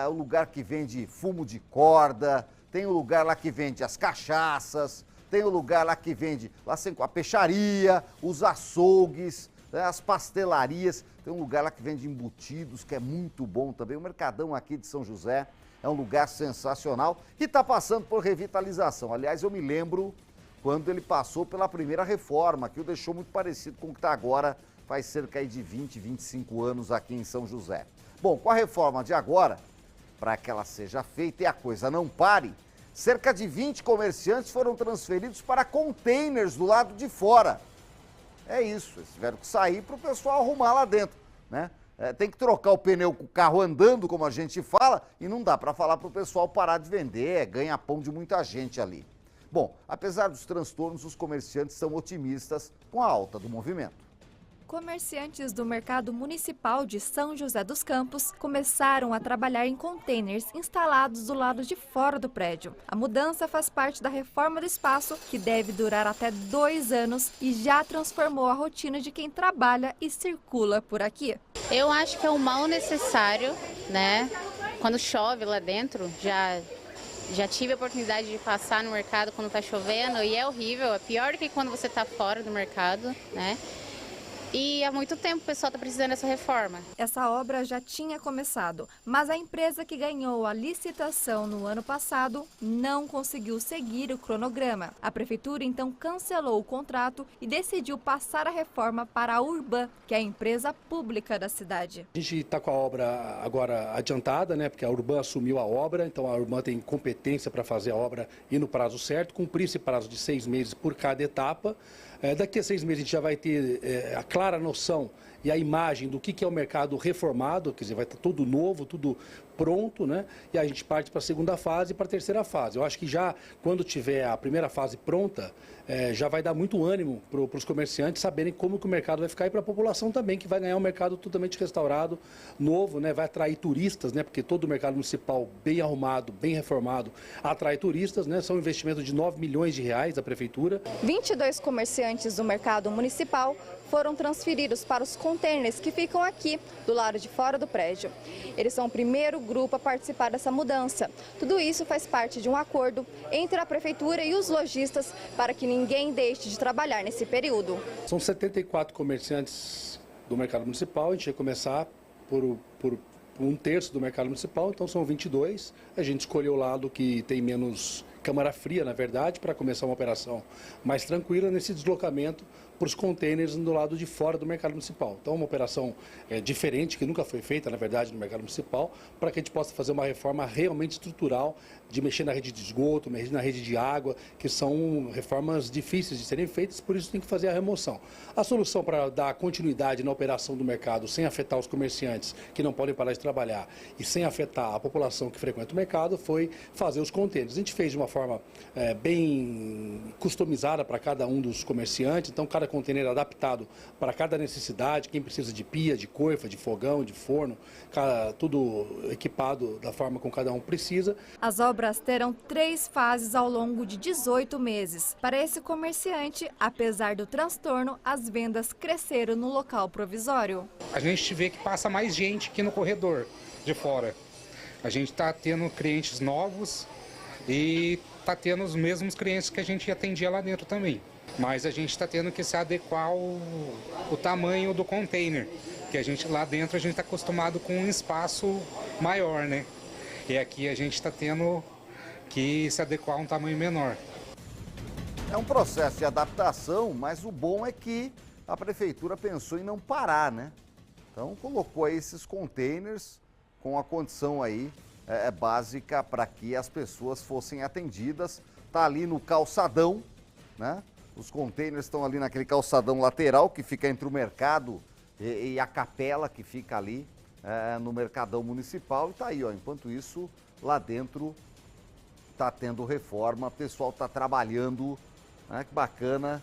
o lugar que vende fumo de corda, tem o lugar lá que vende as cachaças, tem o lugar lá que vende a peixaria, os açougues, as pastelarias, tem um lugar lá que vende embutidos, que é muito bom também. O Mercadão aqui de São José é um lugar sensacional e está passando por revitalização. Aliás, eu me lembro quando ele passou pela primeira reforma, que o deixou muito parecido com o que está agora, faz cerca de 20, 25 anos aqui em São José. Bom, com a reforma de agora, para que ela seja feita e a coisa não pare, cerca de 20 comerciantes foram transferidos para containers do lado de fora. É isso, eles tiveram que sair para o pessoal arrumar lá dentro, né? Tem que trocar o pneu com o carro andando, como a gente fala, e não dá para falar para o pessoal parar de vender, ganha pão de muita gente ali. Bom, apesar dos transtornos, os comerciantes são otimistas com a alta do movimento. Comerciantes do Mercado Municipal de São José dos Campos começaram a trabalhar em containers instalados do lado de fora do prédio. A mudança faz parte da reforma do espaço, que deve durar até 2 anos e já transformou a rotina de quem trabalha e circula por aqui. Eu acho que é um mal necessário, né? Quando chove lá dentro, já tive a oportunidade de passar no mercado quando está chovendo e é horrível, é pior do que quando você está fora do mercado, né? E há muito tempo o pessoal está precisando dessa reforma. Essa obra já tinha começado, mas a empresa que ganhou a licitação no ano passado não conseguiu seguir o cronograma. A prefeitura então cancelou o contrato e decidiu passar a reforma para a Urban, que é a empresa pública da cidade. A gente está com a obra agora adiantada, né? Porque a Urban assumiu a obra, então a Urban tem competência para fazer a obra e no prazo certo, cumprir esse prazo de 6 meses por cada etapa. Daqui a 6 meses a gente já vai ter a clara noção e a imagem do que é o mercado reformado, quer dizer, vai estar tudo novo, tudo pronto, né? E a gente parte para a segunda fase e para a terceira fase. Eu acho que já quando tiver a primeira fase pronta, já vai dar muito ânimo para os comerciantes saberem como que o mercado vai ficar e para a população também, que vai ganhar um mercado totalmente restaurado, novo, né? Vai atrair turistas, né? Porque todo o mercado municipal bem arrumado, bem reformado, atrai turistas, né? São um investimento de 9 milhões de reais da prefeitura. 22 comerciantes do mercado municipal foram transferidos para os containers que ficam aqui, do lado de fora do prédio. Eles são o primeiro grupo a participar dessa mudança. Tudo isso faz parte de um acordo entre a prefeitura e os lojistas para que ninguém deixe de trabalhar nesse período. São 74 comerciantes do mercado municipal, a gente vai começar por 1/3 do mercado municipal, então são 22. A gente escolheu o lado que tem menos câmara fria, na verdade, para começar uma operação mais tranquila nesse deslocamento para os containers do lado de fora do mercado municipal. Então, uma operação diferente, que nunca foi feita, na verdade, no mercado municipal, para que a gente possa fazer uma reforma realmente estrutural, de mexer na rede de esgoto, mexer na rede de água, que são reformas difíceis de serem feitas, por isso tem que fazer a remoção. A solução para dar continuidade na operação do mercado, sem afetar os comerciantes que não podem parar de trabalhar e sem afetar a população que frequenta o mercado, foi fazer os containers. A gente fez de uma forma bem customizada para cada um dos comerciantes, então cada container adaptado para cada necessidade, quem precisa de pia, de coifa, de fogão, de forno, tudo equipado da forma como cada um precisa. As obras terão 3 fases ao longo de 18 meses. Para esse comerciante, apesar do transtorno, as vendas cresceram no local provisório. A gente vê que passa mais gente aqui no corredor de fora. A gente está tendo clientes novos e está tendo os mesmos clientes que a gente atendia lá dentro também. Mas a gente está tendo que se adequar ao tamanho do container, que a gente lá dentro a gente está acostumado com um espaço maior, né? E aqui a gente está tendo que se adequar a um tamanho menor. É um processo de adaptação, mas o bom é que a prefeitura pensou em não parar, né? Então colocou aí esses containers com a condição aí básica para que as pessoas fossem atendidas. Está ali no calçadão, né? Os containers estão ali naquele calçadão lateral que fica entre o mercado e a capela que fica ali no Mercadão Municipal. E tá aí, ó, enquanto isso, lá dentro tá tendo reforma, o pessoal tá trabalhando, né? Que bacana.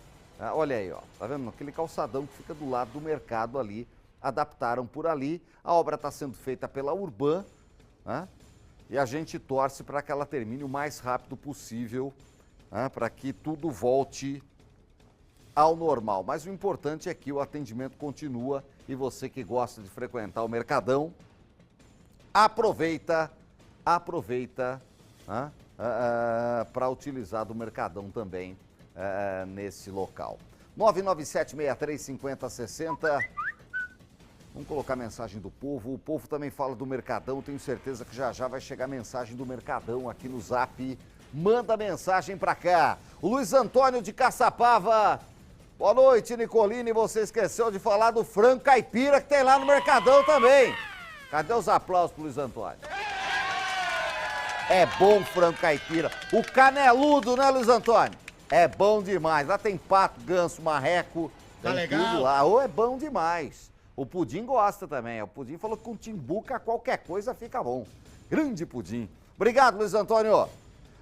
Olha aí, ó, tá vendo? Aquele calçadão que fica do lado do mercado ali, adaptaram por ali. A obra está sendo feita pela Urban, né? E a gente torce para que ela termine o mais rápido possível, né? Para que tudo volte ao normal. Mas o importante é que o atendimento continua e você que gosta de frequentar o Mercadão, aproveita né? Para utilizar do Mercadão também nesse local. 997-63-50-60. Vamos colocar a mensagem do povo. O povo também fala do Mercadão. Tenho certeza que já vai chegar a mensagem do Mercadão aqui no Zap. Manda mensagem para cá. O Luiz Antônio de Caçapava. Boa noite, Nicolini. Você esqueceu de falar do frango caipira que tem lá no Mercadão também. Cadê os aplausos pro Luiz Antônio? É bom frango caipira. O caneludo, né, Luiz Antônio? É bom demais. Lá tem pato, ganso, marreco. Tá tem legal. tudo lá. Ô, é bom demais. O Pudim gosta também. O Pudim falou que com timbuca qualquer coisa fica bom. Grande Pudim. Obrigado, Luiz Antônio.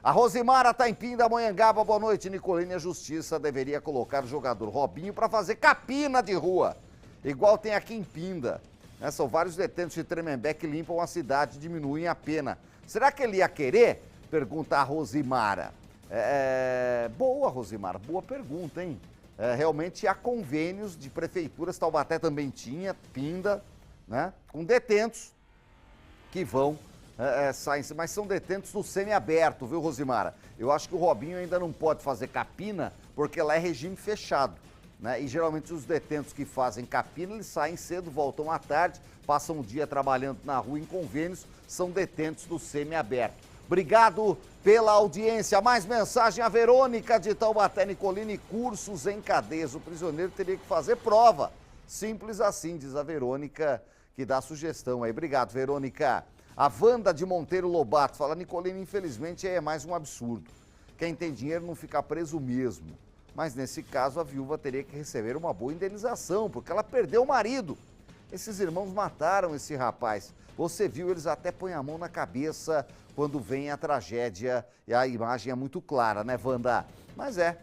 A Rosimara tá em Pindamonhangaba. Boa noite, Nicolini. A Justiça deveria colocar o jogador Robinho para fazer capina de rua, igual tem aqui em Pinda. São vários detentos de Tremembé que limpam a cidade e diminuem a pena. Será que ele ia querer? Pergunta a Rosimara. Boa, Rosimara. Boa pergunta, hein? Realmente há convênios de prefeituras, Taubaté também tinha, Pinda, né? Com detentos que vão... saem, mas são detentos no semiaberto, viu, Rosimara? Eu acho que o Robinho ainda não pode fazer capina, porque lá é regime fechado, né? E geralmente os detentos que fazem capina, eles saem cedo, voltam à tarde, passam o dia trabalhando na rua em convênios, são detentos do semiaberto. Obrigado pela audiência. Mais mensagem, a Verônica de Taubaté, Nicolini, cursos em cadeias. O prisioneiro teria que fazer prova. Simples assim, diz a Verônica, que dá sugestão aí. Obrigado, Verônica. A Wanda de Monteiro Lobato fala, Nicolini, infelizmente é mais um absurdo. Quem tem dinheiro não fica preso mesmo. Mas nesse caso a viúva teria que receber uma boa indenização, porque ela perdeu o marido. Esses irmãos mataram esse rapaz. Você viu, eles até põem a mão na cabeça quando vem a tragédia. E a imagem é muito clara, né, Wanda? Mas é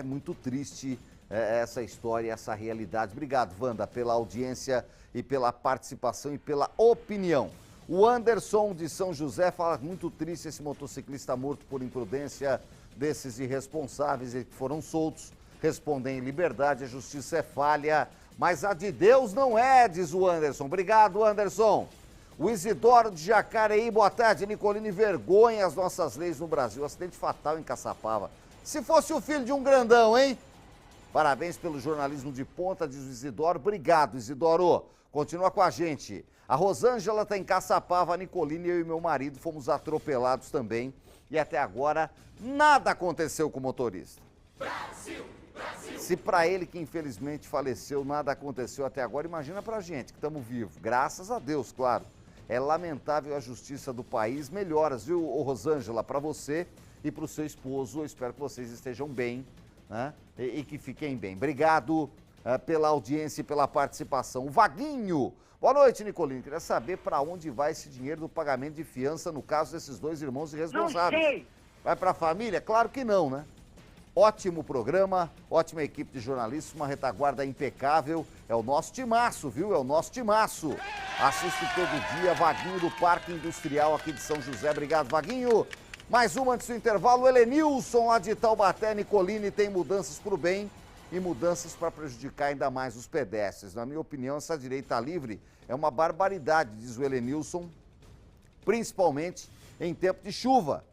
muito triste essa história, essa realidade. Obrigado, Wanda, pela audiência e pela participação e pela opinião. O Anderson de São José fala, muito triste esse motociclista morto por imprudência desses irresponsáveis que foram soltos, respondem em liberdade, a justiça é falha, mas a de Deus não é, diz o Anderson. Obrigado, Anderson. O Isidoro de Jacareí, boa tarde, Nicolini, vergonha as nossas leis no Brasil, acidente fatal em Caçapava. Se fosse o filho de um grandão, hein? Parabéns pelo jornalismo de ponta, diz o Isidoro. Obrigado, Isidoro. Continua com a gente. A Rosângela está em Caçapava, a Nicolini, eu e meu marido fomos atropelados também. E até agora, nada aconteceu com o motorista. Brasil, Brasil. Se para ele, que infelizmente faleceu, nada aconteceu até agora, imagina pra gente que estamos vivos. Graças a Deus, claro. É lamentável a justiça do país. Melhoras, viu, Rosângela, para você e para o seu esposo. Eu espero que vocês estejam bem, né? E que fiquem bem. Obrigado pela audiência e pela participação. O Vaguinho. Boa noite, Nicolini. Queria saber para onde vai esse dinheiro do pagamento de fiança no caso desses dois irmãos irresponsáveis. Não sei. Vai para a família? Claro que não, né? Ótimo programa, ótima equipe de jornalistas, uma retaguarda impecável. É o nosso timaço, viu? É o nosso timaço. Assisto todo dia, Vaguinho do Parque Industrial aqui de São José. Obrigado, Vaguinho. Mais uma antes do intervalo. O Helenilson lá de Taubaté, Nicolini, tem mudanças para o bem e mudanças para prejudicar ainda mais os pedestres. Na minha opinião, essa direita livre é uma barbaridade, diz o Helenilson, principalmente em tempo de chuva.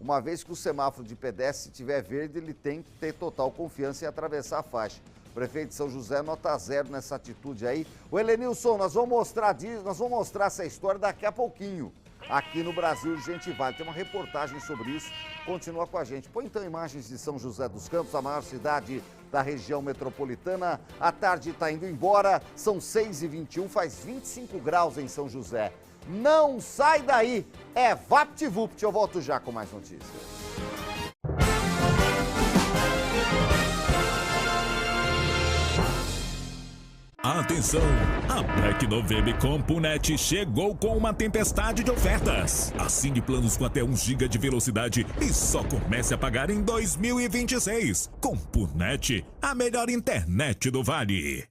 Uma vez que o semáforo de pedestre, se tiver verde, ele tem que ter total confiança em atravessar a faixa. O prefeito de São José, nota 0 nessa atitude aí. O Helenilson, nós vamos mostrar essa história daqui a pouquinho. Aqui no Brasil, Gente Vale. Tem uma reportagem sobre isso. Continua com a gente. Põe então imagens de São José dos Campos, a maior cidade da região metropolitana. A tarde está indo embora. São 6h21, faz 25 graus em São José. Não sai daí. É VaptVupt. Eu volto já com mais notícias. Atenção! A Black November com Punet chegou com uma tempestade de ofertas. Assine planos com até 1 GB de velocidade e só comece a pagar em 2026. Com Punet, a melhor internet do Vale.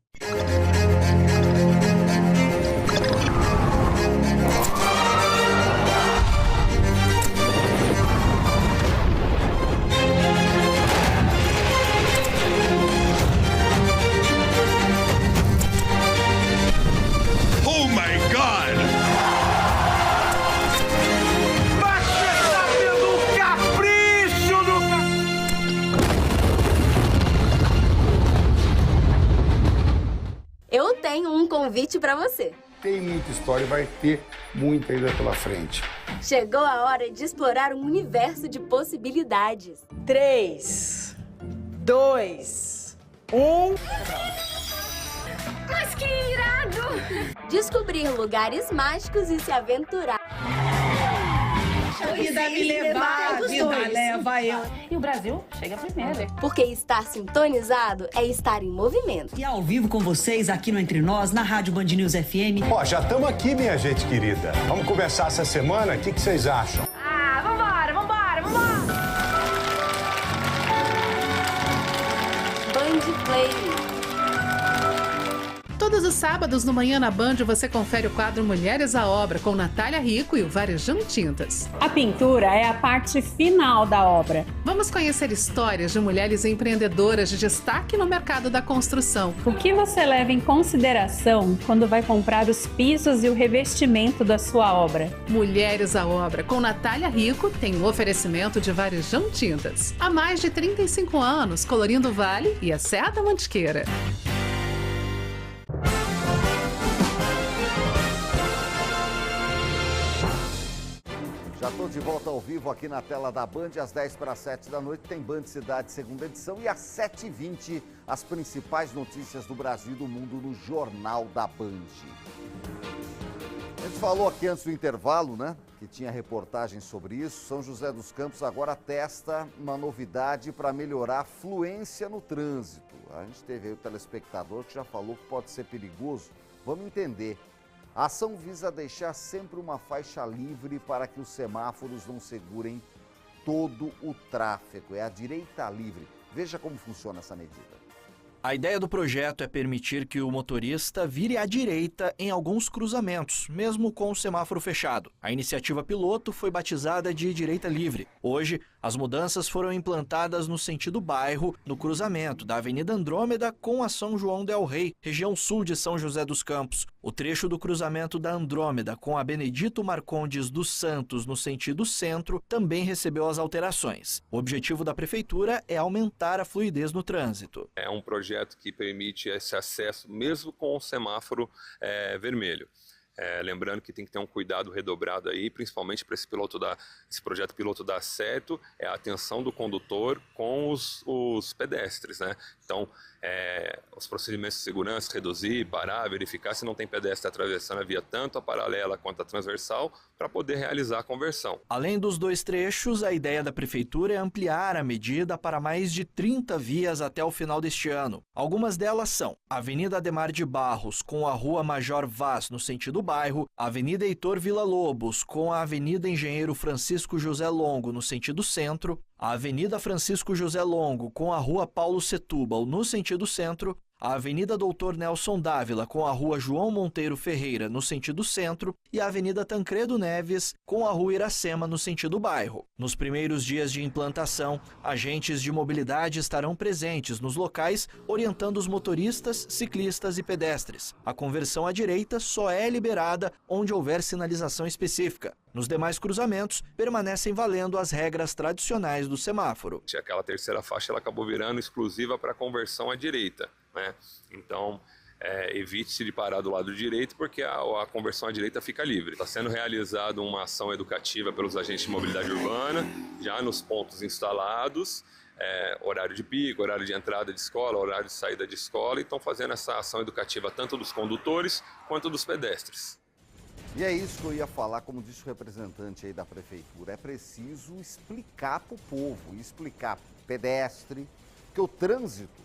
Eu tenho um convite para você. Tem muita história e vai ter muita ainda pela frente. Chegou a hora de explorar um universo de possibilidades. 3, 2, 1... Mas que irado! Descobrir lugares mágicos e se aventurar. vida me levar, a vida leva eu. E o Brasil chega primeiro. Porque estar sintonizado é estar em movimento. E ao vivo com vocês aqui no Entre Nós, na Rádio Band News FM. Ó, já estamos aqui, minha gente querida. Vamos começar essa semana? O que vocês acham? Vambora! Band Play. Todos os sábados no Manhã na Band você confere o quadro Mulheres à Obra com Natália Rico e o Varejão Tintas. A pintura é a parte final da obra. Vamos conhecer histórias de mulheres empreendedoras de destaque no mercado da construção. O que você leva em consideração quando vai comprar os pisos e o revestimento da sua obra? Mulheres à Obra com Natália Rico tem um oferecimento de Varejão Tintas. Há mais de 35 anos, colorindo o Vale e a Serra da Mantiqueira. Já estou de volta ao vivo aqui na tela da Band, às 10 para 7 da noite, tem Band Cidade, segunda edição, e às 7h20, as principais notícias do Brasil e do mundo no Jornal da Band. A gente falou aqui antes do intervalo, né, que tinha reportagem sobre isso. São José dos Campos agora testa uma novidade para melhorar a fluência no trânsito. A gente teve aí o telespectador que já falou que pode ser perigoso. Vamos entender. A ação visa deixar sempre uma faixa livre para que os semáforos não segurem todo o tráfego. É a direita livre. Veja como funciona essa medida. A ideia do projeto é permitir que o motorista vire à direita em alguns cruzamentos, mesmo com o semáforo fechado. A iniciativa piloto foi batizada de Direita Livre. Hoje, as mudanças foram implantadas no sentido bairro, no cruzamento da Avenida Andrômeda com a São João del Rei, região sul de São José dos Campos. O trecho do cruzamento da Andrômeda com a Benedito Marcondes dos Santos no sentido centro também recebeu as alterações. O objetivo da prefeitura é aumentar a fluidez no trânsito. É um projeto que permite esse acesso mesmo com o semáforo vermelho. Lembrando que tem que ter um cuidado redobrado aí, principalmente para esse projeto piloto dar certo, é a atenção do condutor com os pedestres, né? Então, os procedimentos de segurança, reduzir, parar, verificar se não tem pedestre atravessando a via tanto a paralela quanto a transversal, para poder realizar a conversão. Além dos dois trechos, a ideia da prefeitura é ampliar a medida para mais de 30 vias até o final deste ano. Algumas delas são a Avenida Ademar de Barros com a Rua Major Vaz no sentido bairro, a Avenida Heitor Villa-Lobos com a Avenida Engenheiro Francisco José Longo no sentido centro, a Avenida Francisco José Longo com a Rua Paulo Setúbal no sentido centro, a Avenida Doutor Nelson Dávila com a Rua João Monteiro Ferreira no sentido centro e a Avenida Tancredo Neves com a Rua Iracema no sentido bairro. Nos primeiros dias de implantação, agentes de mobilidade estarão presentes nos locais orientando os motoristas, ciclistas e pedestres. A conversão à direita só é liberada onde houver sinalização específica. Nos demais cruzamentos, permanecem valendo as regras tradicionais do semáforo. Aquela terceira faixa ela acabou virando exclusiva para conversão à direita, né? Então, evite-se de parar do lado direito porque a conversão à direita fica livre. Está sendo realizada uma ação educativa pelos agentes de mobilidade urbana, já nos pontos instalados, horário de pico, horário de entrada de escola, horário de saída de escola, e estão fazendo essa ação educativa tanto dos condutores quanto dos pedestres. E é isso que eu ia falar, como disse o representante aí da prefeitura, é preciso explicar para o povo, explicar para o pedestre, que o trânsito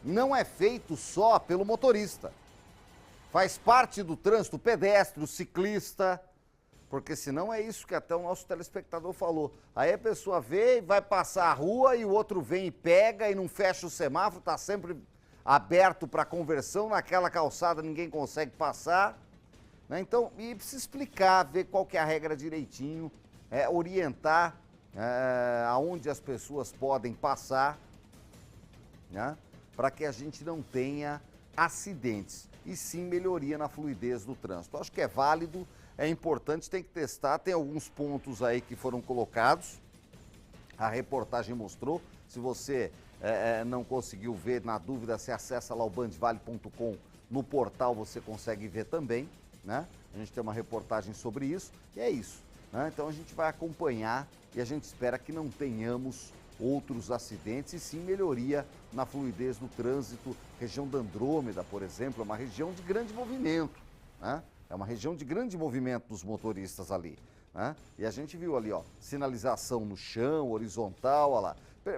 não é feito só pelo motorista. Faz parte do trânsito o pedestre, o ciclista, porque senão é isso que até o nosso telespectador falou. Aí a pessoa vê e vai passar a rua e o outro vem e pega e não fecha o semáforo, está sempre aberto para conversão, naquela calçada ninguém consegue passar. Então, e precisa explicar, ver qual que é a regra direitinho, orientar aonde as pessoas podem passar, né, para que a gente não tenha acidentes e sim melhoria na fluidez do trânsito. Acho que é válido, é importante, tem que testar, tem alguns pontos aí que foram colocados, a reportagem mostrou. Se você não conseguiu ver, na dúvida, você acessa lá o bandvale.com, no portal você consegue ver também. Né? A gente tem uma reportagem sobre isso e é isso, né? Então a gente vai acompanhar e a gente espera que não tenhamos outros acidentes e sim melhoria na fluidez do trânsito. Região da Andrômeda, por exemplo, é uma região de grande movimento, né? É uma região de grande movimento dos motoristas ali, né? E a gente viu ali, ó, sinalização no chão, horizontal, ó lá.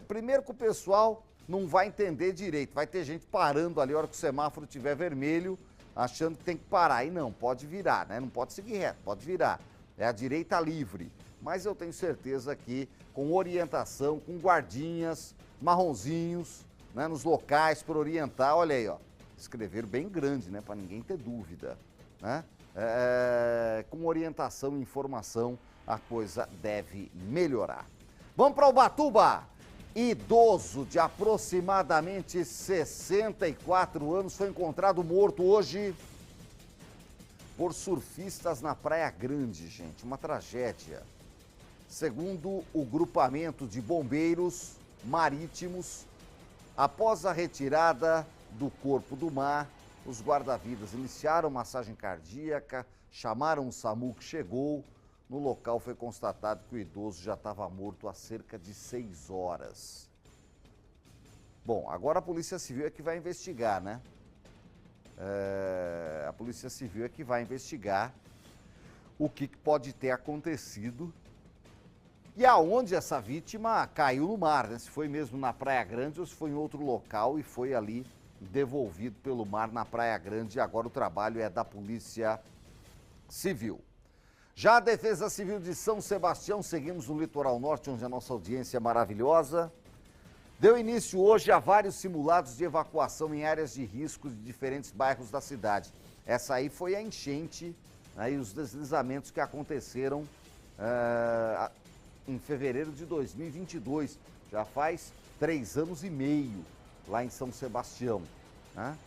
Primeiro que o pessoal não vai entender direito, vai ter gente parando ali a hora que o semáforo estiver vermelho, achando que tem que parar. E não, pode virar, né? Não pode seguir reto, pode virar. É a direita livre. Mas eu tenho certeza que com orientação, com guardinhas, marronzinhos, né, nos locais para orientar, olha aí, ó, escrever bem grande, né, para ninguém ter dúvida, né? Com orientação e informação, a coisa deve melhorar. Vamos para Ubatuba. Idoso de aproximadamente 64 anos foi encontrado morto hoje por surfistas na Praia Grande, gente. Uma tragédia. Segundo o grupamento de bombeiros marítimos, após a retirada do corpo do mar, os guarda-vidas iniciaram massagem cardíaca, chamaram o SAMU que chegou. No local foi constatado que o idoso já estava morto há cerca de 6 horas. Bom, agora a Polícia Civil é que vai investigar, né? A Polícia Civil é que vai investigar o que pode ter acontecido e aonde essa vítima caiu no mar, né? Se foi mesmo na Praia Grande ou se foi em outro local e foi ali devolvido pelo mar na Praia Grande. Agora o trabalho é da Polícia Civil. Já a Defesa Civil de São Sebastião, seguimos no litoral norte, onde a nossa audiência é maravilhosa, deu início hoje a vários simulados de evacuação em áreas de risco de diferentes bairros da cidade. Essa aí foi a enchente, né, e os deslizamentos que aconteceram em fevereiro de 2022. Já faz 3 anos e meio lá em São Sebastião, né?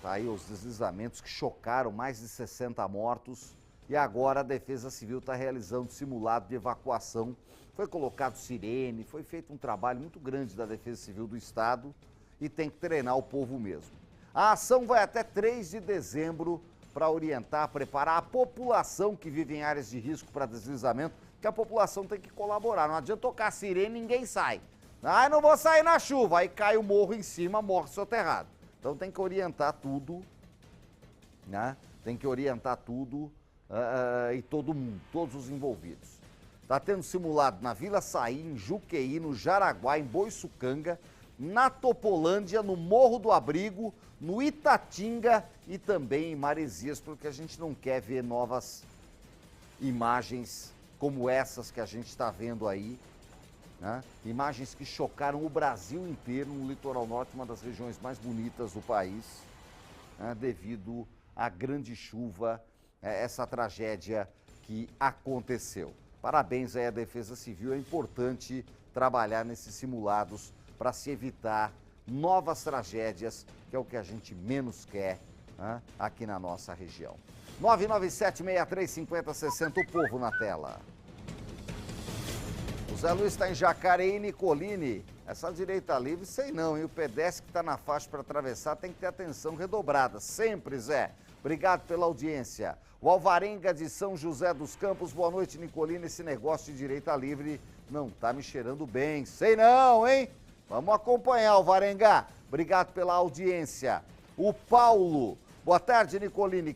Tá aí os deslizamentos que chocaram mais de 60 mortos. E agora a Defesa Civil está realizando simulado de evacuação. Foi colocado sirene, foi feito um trabalho muito grande da Defesa Civil do Estado e tem que treinar o povo mesmo. A ação vai até 3 de dezembro para orientar, preparar a população que vive em áreas de risco para deslizamento, que a população tem que colaborar. Não adianta tocar sirene, ninguém sai. Ah, não vou sair na chuva, aí cai o morro em cima, morre soterrado. Então tem que orientar tudo, né? Tem que orientar tudo. E todo mundo, todos os envolvidos. Está tendo simulado na Vila Saí, em Juqueí, no Jaraguá, em Boiçucanga, na Topolândia, no Morro do Abrigo, no Itatinga e também em Maresias, porque a gente não quer ver novas imagens como essas que a gente está vendo aí, né? Imagens que chocaram o Brasil inteiro, no litoral norte, uma das regiões mais bonitas do país, né? Devido à grande chuva, essa tragédia que aconteceu. Parabéns aí à Defesa Civil, é importante trabalhar nesses simulados para se evitar novas tragédias, que é o que a gente menos quer, né, aqui na nossa região. 997-63-5060, o povo na tela. O Zé Luiz está em Jacareí, Nicolini. Essa direita livre, sei não, e o pedestre que está na faixa para atravessar tem que ter atenção redobrada, sempre, Zé. Obrigado pela audiência. O Alvarenga de São José dos Campos, boa noite, Nicolina. Esse negócio de direita livre não tá me cheirando bem. Sei não, hein? Vamos acompanhar, Alvarenga. Obrigado pela audiência. O Paulo, boa tarde, Nicoline.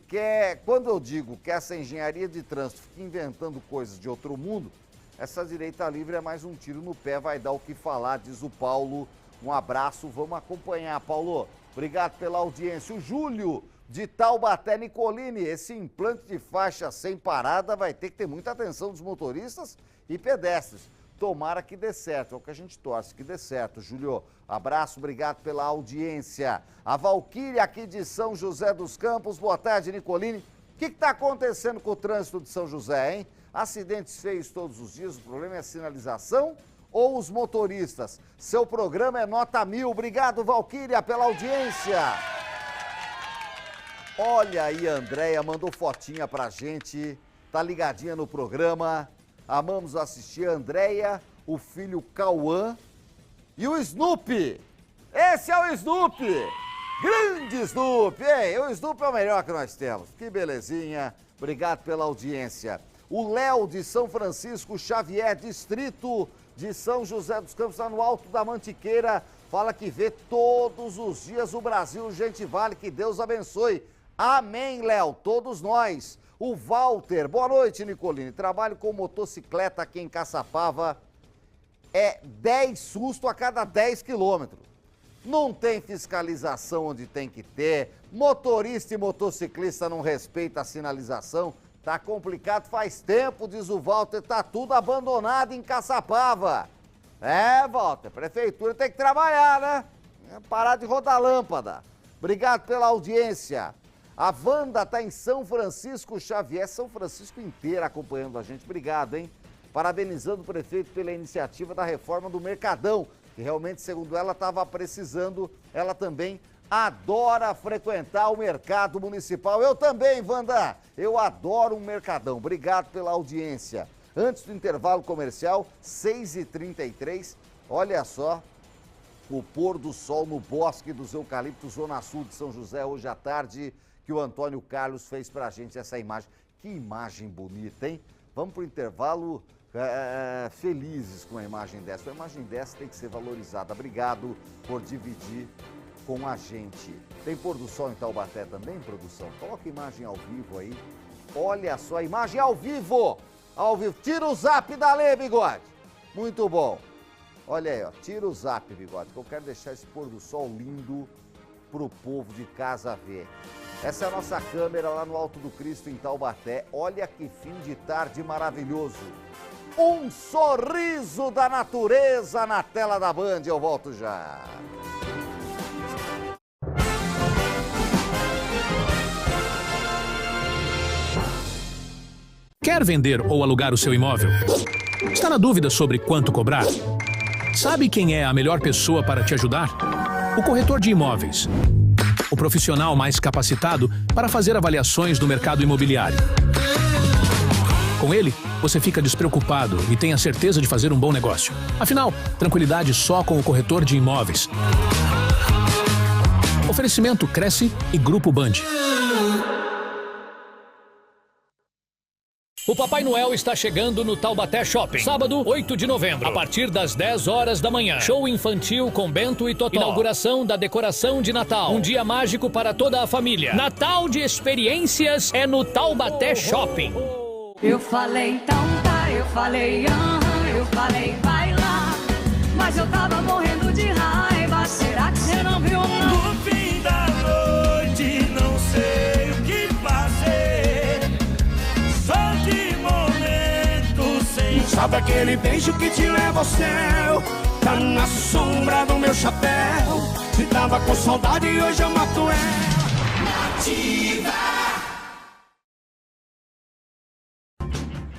Quando eu digo que essa engenharia de trânsito fica inventando coisas de outro mundo, essa direita livre é mais um tiro no pé, vai dar o que falar, diz o Paulo. Um abraço, vamos acompanhar, Paulo. Obrigado pela audiência. O Júlio de Taubaté, Nicolini, esse implante de faixa sem parada vai ter que ter muita atenção dos motoristas e pedestres. Tomara que dê certo, é o que a gente torce, que dê certo. Júlio, abraço, obrigado pela audiência. A Valquíria aqui de São José dos Campos, boa tarde, Nicolini. O que está acontecendo com o trânsito de São José, hein? Acidentes feios todos os dias, o problema é a sinalização ou os motoristas? Seu programa é nota 1000, obrigado, Valquíria, pela audiência. Olha aí, a Andréia mandou fotinha pra gente, tá ligadinha no programa. Amamos assistir a Andréia, o filho Cauã e o Snoopy. Esse é o Snoopy, grande Snoopy. Ei, o Snoopy é o melhor que nós temos. Que belezinha, obrigado pela audiência. O Léo de São Francisco Xavier, distrito de São José dos Campos, lá no Alto da Mantiqueira, fala que vê todos os dias o Brasil Gente Vale, que Deus abençoe. Amém, Léo, todos nós. O Walter, boa noite, Nicolini. Trabalho com motocicleta aqui em Caçapava. É 10 sustos a cada 10 quilômetros. Não tem fiscalização onde tem que ter. Motorista e motociclista não respeitam a sinalização. Tá complicado faz tempo, diz o Walter. Tá tudo abandonado em Caçapava. É, Walter, prefeitura tem que trabalhar, né? Parar de rodar lâmpada. Obrigado pela audiência. A Wanda tá em São Francisco Xavier, São Francisco inteira acompanhando a gente. Obrigado, hein? Parabenizando o prefeito pela iniciativa da reforma do Mercadão, que realmente, segundo ela, estava precisando. Ela também adora frequentar o mercado municipal. Eu também, Wanda. Eu adoro um mercadão. Obrigado pela audiência. Antes do intervalo comercial, 6h33, olha só o pôr do sol no Bosque dos Eucaliptos, Zona Sul de São José, hoje à tarde, que o Antônio Carlos fez pra gente essa imagem. Que imagem bonita, hein? Vamos pro intervalo felizes com a imagem dessa. Uma imagem dessa tem que ser valorizada. Obrigado por dividir com a gente. Tem pôr do sol em Taubaté também, produção? Coloca a imagem ao vivo aí. Olha só a imagem ao vivo! Ao vivo. Tira o zap dali, Bigode. Muito bom. Olha aí, ó. Tira o zap, Bigode, que eu quero deixar esse pôr do sol lindo pro povo de casa ver. Essa é a nossa câmera lá no Alto do Cristo, em Taubaté. Olha que fim de tarde maravilhoso. Um sorriso da natureza na tela da Band. Eu volto já. Quer vender ou alugar o seu imóvel? Está na dúvida sobre quanto cobrar? Sabe quem é a melhor pessoa para te ajudar? O corretor de imóveis. O profissional mais capacitado para fazer avaliações do mercado imobiliário. Com ele, você fica despreocupado e tem a certeza de fazer um bom negócio. Afinal, tranquilidade só com o corretor de imóveis. Oferecimento Cresce e Grupo Band. O Papai Noel está chegando no Taubaté Shopping. Sábado, 8 de novembro, a partir das 10 horas da manhã. Show infantil com Bento e Totó. Inauguração da decoração de Natal. Um dia mágico para toda a família. Natal de experiências é no Taubaté Shopping. Eu falei então tá, eu falei eu falei vai lá. Mas eu tava morrendo de raiva, será que você não viu não? No fim da noite, não sei o que fazer. Só de momento sem. Sabe aquele beijo que te leva ao céu? Tá na sombra do meu chapéu. Se tava com saudade, hoje eu mato ela. Nativa.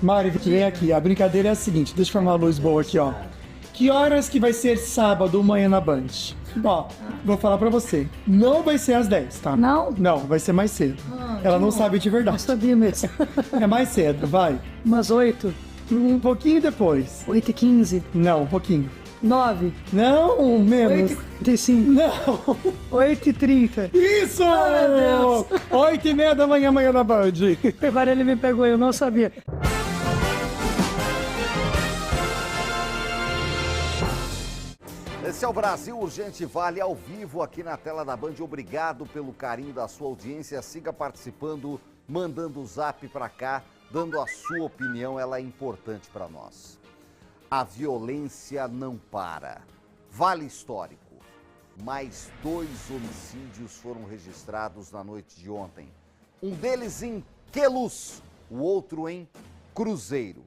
Mari, vem aqui. A brincadeira é a seguinte, deixa eu formar uma luz boa aqui, ó. Que horas que vai ser sábado, manhã na Band? Ó, vou falar pra você. Não vai ser às 10, tá? Não? Não, vai ser mais cedo. Ela não sabe de verdade. Eu sabia mesmo. É mais cedo, vai. Umas 8? Um pouquinho depois. 8h15? Não, um pouquinho. 9? Não, menos. 8h45? Não. 8h30? Isso! Ai, meu Deus. 8h30 da manhã, amanhã na Band. Agora ele me pegou, eu não sabia. Esse é o Brasil Urgente Vale ao vivo aqui na tela da Band. Obrigado pelo carinho da sua audiência. Siga participando, mandando o zap para cá, dando a sua opinião. Ela é importante para nós. A violência não para. Vale histórico. Mais 2 homicídios foram registrados na noite de ontem. Um deles em Queluz, o outro em Cruzeiro.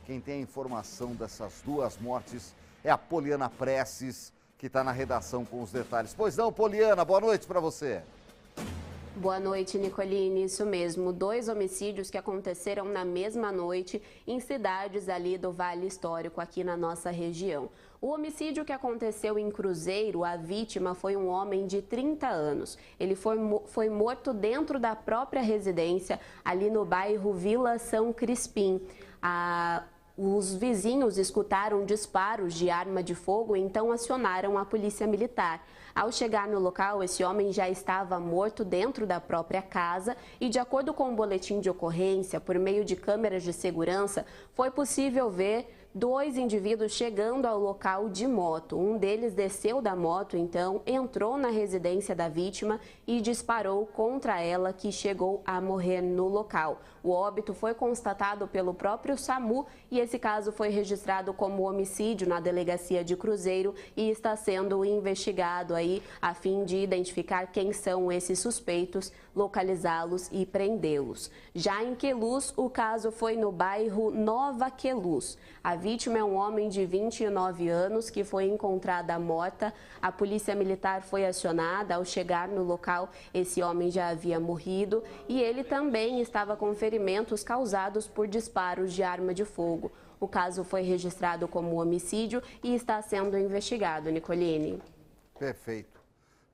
Quem tem a informação dessas 2 mortes é a Poliana Prestes, que está na redação com os detalhes. Pois não, Poliana, boa noite para você. Boa noite, Nicolini. Isso mesmo, 2 homicídios que aconteceram na mesma noite em cidades ali do Vale Histórico, aqui na nossa região. O homicídio que aconteceu em Cruzeiro, a vítima foi um homem de 30 anos. Ele foi morto dentro da própria residência, ali no bairro Vila São Crispim. Os vizinhos escutaram disparos de arma de fogo e então acionaram a polícia militar. Ao chegar no local, esse homem já estava morto dentro da própria casa e, de acordo com o boletim de ocorrência, por meio de câmeras de segurança, foi possível ver 2 indivíduos chegando ao local de moto. Um deles desceu da moto, então, entrou na residência da vítima e disparou contra ela, que chegou a morrer no local. O óbito foi constatado pelo próprio SAMU e esse caso foi registrado como homicídio na delegacia de Cruzeiro e está sendo investigado aí a fim de identificar quem são esses suspeitos, localizá-los e prendê-los. Já em Queluz, o caso foi no bairro Nova Queluz. A vítima é um homem de 29 anos que foi encontrada morta. A polícia militar foi acionada. Ao chegar no local, esse homem já havia morrido e ele também estava com ferimentos causados por disparos de arma de fogo. O caso foi registrado como homicídio e está sendo investigado, Nicoline. Perfeito,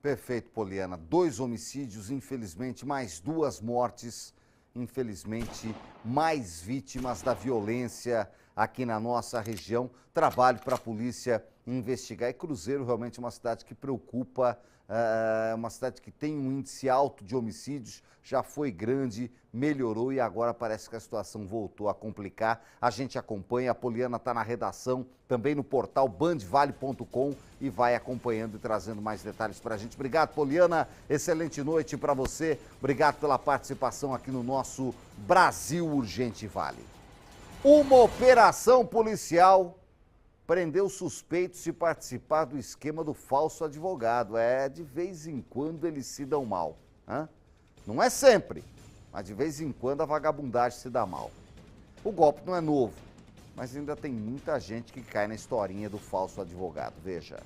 perfeito, Poliana. 2 homicídios, infelizmente, mais 2 mortes, infelizmente, mais vítimas da violência aqui na nossa região. Trabalho para a polícia investigar. E Cruzeiro realmente é uma cidade que preocupa, é uma cidade que tem um índice alto de homicídios, já foi grande, melhorou e agora parece que a situação voltou a complicar. A gente acompanha, a Poliana está na redação, também no portal bandvale.com e vai acompanhando e trazendo mais detalhes para a gente. Obrigado, Poliana, excelente noite para você, obrigado pela participação aqui no nosso Brasil Urgente Vale. Uma operação policial prendeu suspeitos de participar do esquema do falso advogado. De vez em quando eles se dão mal. Não é sempre, mas de vez em quando a vagabundagem se dá mal. O golpe não é novo, mas ainda tem muita gente que cai na historinha do falso advogado. Veja.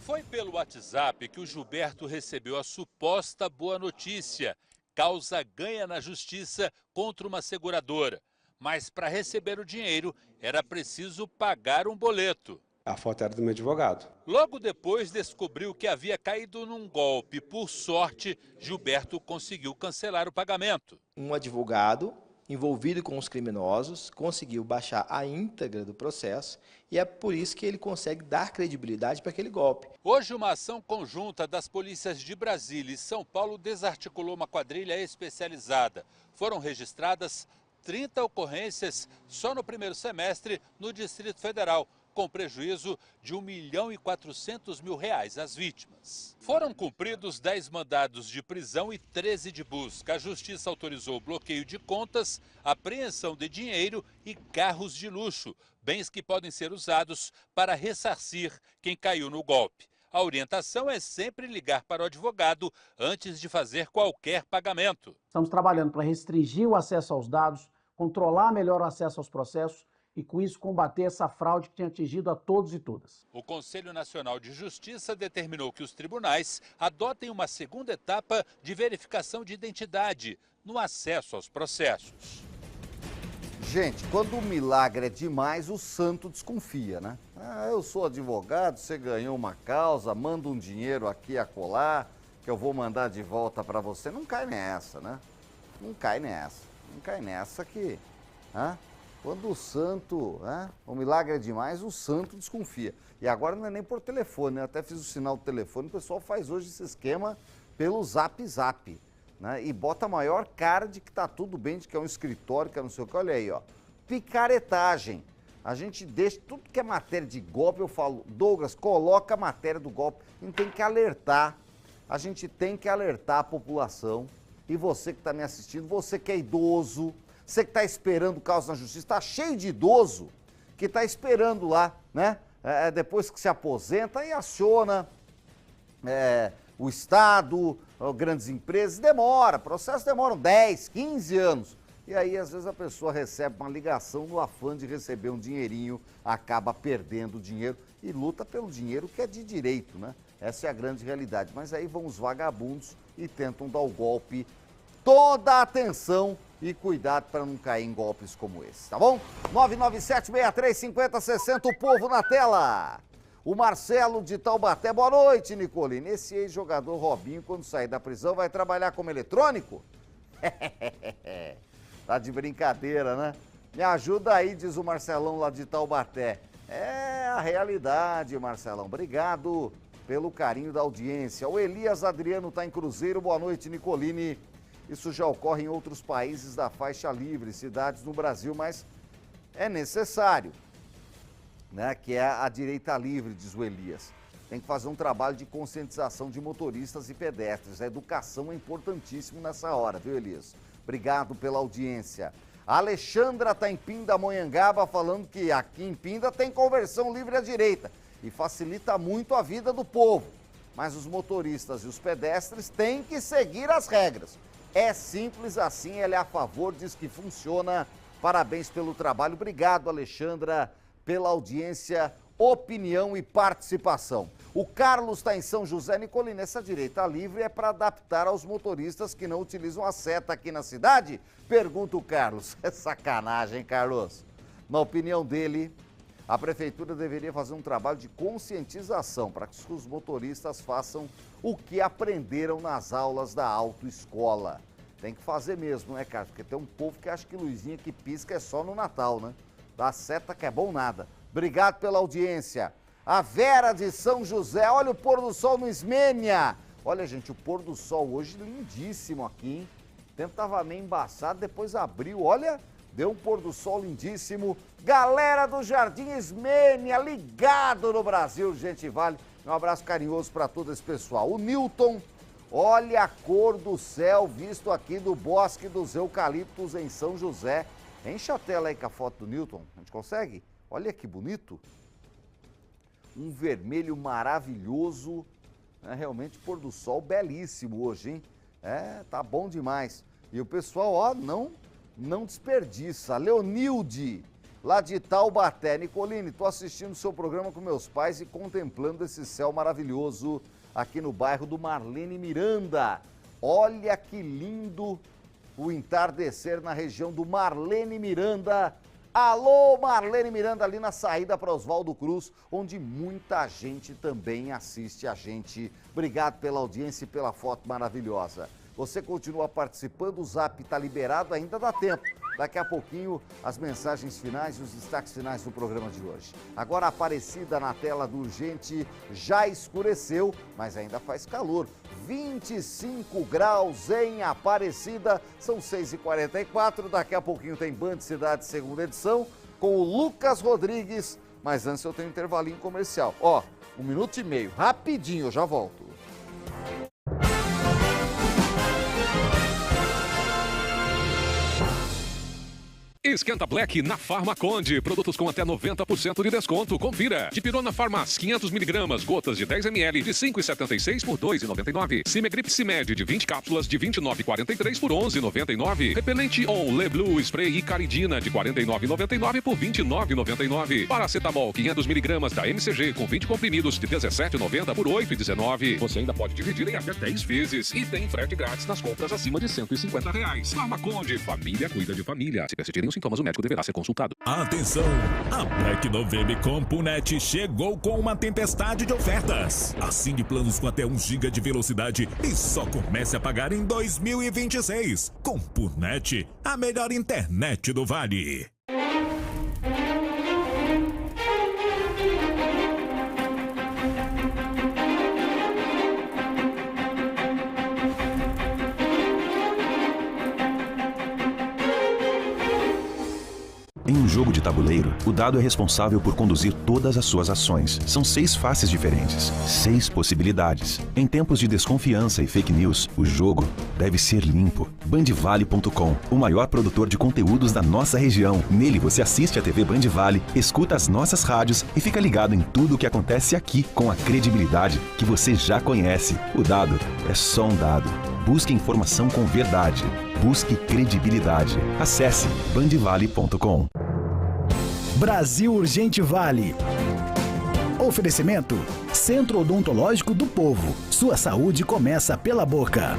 Foi pelo WhatsApp que o Gilberto recebeu a suposta boa notícia. Causa ganha na justiça contra uma seguradora. Mas para receber o dinheiro, era preciso pagar um boleto. A foto era do meu advogado. Logo depois, descobriu que havia caído num golpe. Por sorte, Gilberto conseguiu cancelar o pagamento. Um advogado envolvido com os criminosos conseguiu baixar a íntegra do processo e é por isso que ele consegue dar credibilidade para aquele golpe. Hoje, uma ação conjunta das polícias de Brasília e São Paulo desarticulou uma quadrilha especializada. Foram registradas 30 ocorrências só no primeiro semestre no Distrito Federal, com prejuízo de R$ 1.400.000 às vítimas. Foram cumpridos 10 mandados de prisão e 13 de busca. A Justiça autorizou o bloqueio de contas, apreensão de dinheiro e carros de luxo, bens que podem ser usados para ressarcir quem caiu no golpe. A orientação é sempre ligar para o advogado antes de fazer qualquer pagamento. Estamos trabalhando para restringir o acesso aos dados, controlar melhor o acesso aos processos e, com isso, combater essa fraude que tem atingido a todos e todas. O Conselho Nacional de Justiça determinou que os tribunais adotem uma segunda etapa de verificação de identidade no acesso aos processos. Gente, quando o milagre é demais, o santo desconfia, né? Eu sou advogado, você ganhou uma causa, manda um dinheiro aqui a colar, que eu vou mandar de volta para você. Não cai nessa, né? Não cai nessa. Não cai nessa que... Quando o santo... o milagre é demais, o santo desconfia. E agora não é nem por telefone, né? Eu até fiz o sinal do telefone, o pessoal faz hoje esse esquema pelo Zap Zap. Né? E bota a maior cara de que tá tudo bem, de que é um escritório, que é não sei o que. Olha aí, ó. Picaretagem. A gente deixa tudo que é matéria de golpe, eu falo, Douglas, coloca a matéria do golpe. A gente tem que alertar. A gente tem que alertar a população. E você que está me assistindo, você que é idoso, você que está esperando causa na justiça, está cheio de idoso que está esperando lá, né? Depois que se aposenta e aciona o Estado, grandes empresas, demora, processos demoram 10, 15 anos. E aí, às vezes, a pessoa recebe uma ligação no afã de receber um dinheirinho, acaba perdendo o dinheiro e luta pelo dinheiro que é de direito, né? Essa é a grande realidade. Mas aí vão os vagabundos e tentam dar o golpe. Toda a atenção e cuidado para não cair em golpes como esse, tá bom? 997-63-5060, o povo na tela. O Marcelo de Taubaté, boa noite, Nicolini. Esse ex-jogador Robinho, quando sair da prisão, vai trabalhar como eletrônico? Tá de brincadeira, né? Me ajuda aí, diz o Marcelão lá de Taubaté. É a realidade, Marcelão. Obrigado pelo carinho da audiência. O Elias Adriano tá em Cruzeiro, boa noite, Nicolini. Isso já ocorre em outros países da faixa livre, cidades no Brasil, mas é necessário. né, que é a direita livre, diz o Elias. Tem que fazer um trabalho de conscientização de motoristas e pedestres. A educação é importantíssimo nessa hora, viu, Elias? Obrigado pela audiência. A Alexandra está em Pindamonhangaba falando que aqui em Pinda tem conversão livre à direita e facilita muito a vida do povo. Mas os motoristas e os pedestres têm que seguir as regras. É simples assim, ela é a favor, diz que funciona. Parabéns pelo trabalho. Obrigado, Alexandra, pela audiência, opinião e participação. O Carlos está em São José. Nicolina, essa direita livre é para adaptar aos motoristas que não utilizam a seta aqui na cidade? Pergunta o Carlos. É sacanagem, hein, Carlos? Na opinião dele, a prefeitura deveria fazer um trabalho de conscientização para que os motoristas façam o que aprenderam nas aulas da autoescola. Tem que fazer mesmo, né, Carlos? Porque tem um povo que acha que luzinha que pisca é só no Natal, né? Dá seta que é bom nada. Obrigado pela audiência. A Vera de São José, olha o pôr do sol no Ismênia. Olha, gente, o pôr do sol hoje lindíssimo aqui, hein? O tempo estava meio embaçado, depois abriu, olha, deu um pôr do sol lindíssimo. Galera do Jardim Ismênia, ligado no Brasil, gente, vale. Um abraço carinhoso para todo esse pessoal. O Newton, olha a cor do céu visto aqui do Bosque dos Eucaliptos em São José. Enche a tela aí com a foto do Newton, a gente consegue? Olha que bonito. Um vermelho maravilhoso, realmente pôr do sol belíssimo hoje, hein? Tá bom demais. E o pessoal, ó, não desperdiça. Leonilde, lá de Taubaté. Nicoline, tô assistindo o seu programa com meus pais e contemplando esse céu maravilhoso aqui no bairro do Marlene Miranda. Olha que lindo o entardecer na região do Marlene Miranda. Alô, Marlene Miranda, ali na saída para Oswaldo Cruz, onde muita gente também assiste a gente. Obrigado pela audiência e pela foto maravilhosa. Você continua participando, o Zap está liberado, ainda dá tempo. Daqui a pouquinho, as mensagens finais e os destaques finais do programa de hoje. Agora, a Aparecida na tela do Urgente, já escureceu, mas ainda faz calor. 25 graus em Aparecida, são 6h44, daqui a pouquinho tem Band Cidade segunda edição, com o Lucas Rodrigues, mas antes eu tenho um intervalinho comercial. Ó, 1 minuto e meio, rapidinho, eu já volto. Esquenta Black na Farmaconde. Produtos com até 90% de desconto. Confira. Dipirona Farmas, 500mg, gotas de 10ml, de 5,76 por 2,99. Cimegrip Cimed, de 20 cápsulas, de 29,43 por 11,99. Repelente On Le Blue Spray e Caridina, de 49,99 por 29,99. Paracetamol, 500mg da MCG, com 20 comprimidos, de 17,90 por 8,19. Você ainda pode dividir em até 10 vezes. E tem frete grátis nas compras acima de R$150. Farmaconde, família cuida de família. Se persistirem os sintomas, o médico deverá ser consultado. Atenção! A Black November Compunet chegou com uma tempestade de ofertas. Assine planos com até 1 GB de velocidade e só comece a pagar em 2026. Compunet, a melhor internet do Vale. Em um jogo de tabuleiro, o dado é responsável por conduzir todas as suas ações. São 6 faces diferentes, 6 possibilidades. Em tempos de desconfiança e fake news, o jogo deve ser limpo. Bandvale.com, o maior produtor de conteúdos da nossa região. Nele você assiste a TV Band Vale, escuta as nossas rádios e fica ligado em tudo o que acontece aqui com a credibilidade que você já conhece. O dado é só um dado. Busque informação com verdade. Busque credibilidade. Acesse bandvale.com. Brasil Urgente Vale. Oferecimento: Centro Odontológico do Povo. Sua saúde começa pela boca.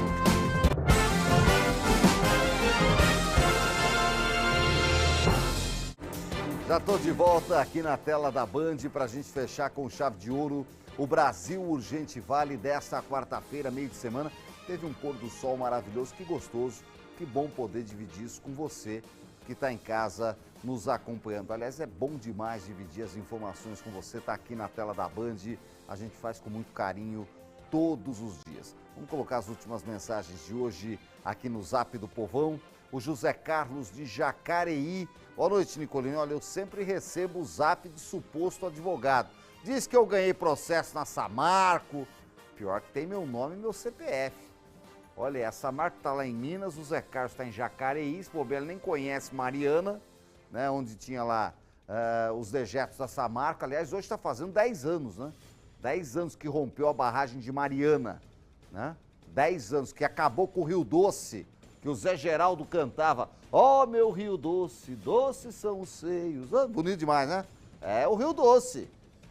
Já estou de volta aqui na tela da Band para a gente fechar com chave de ouro o Brasil Urgente Vale desta quarta-feira, meio de semana. Teve um pôr do sol maravilhoso, que gostoso, que bom poder dividir isso com você que está em casa nos acompanhando. Aliás, é bom demais dividir as informações com você, está aqui na tela da Band, a gente faz com muito carinho todos os dias. Vamos colocar as últimas mensagens de hoje aqui no Zap do Povão. o José Carlos de Jacareí. Boa noite, Nicolini. Olha, eu sempre recebo o zap de suposto advogado. Diz que eu ganhei processo na Samarco. Pior que tem meu nome e meu CPF. Olha, a Samarco tá lá em Minas, o Zé Carlos tá em Jacareí. Se bobeira, ele nem conhece Mariana, né? Onde tinha lá os dejetos da Samarco. Aliás, hoje está fazendo 10 anos, né? 10 anos que rompeu a barragem de Mariana, né? 10 anos que acabou com o Rio Doce, que o Zé Geraldo cantava. Ó, meu Rio Doce, doces são os seios. Ah, bonito demais, né? É o Rio Doce,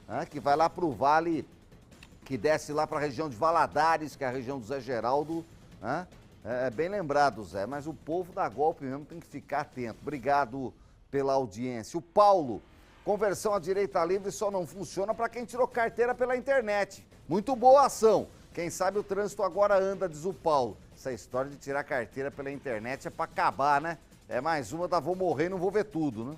né? Que vai lá pro vale, que desce lá para a região de Valadares, que é a região do Zé Geraldo, né? É bem lembrado, Zé, mas o povo da golpe mesmo tem que ficar atento. Obrigado pela audiência. O Paulo, conversão à direita livre só não funciona para quem tirou carteira pela internet. Muito boa ação. Quem sabe o trânsito agora anda, diz o Paulo. Essa história de tirar carteira pela internet é para acabar, né? É mais uma da vou morrer e não vou ver tudo, né?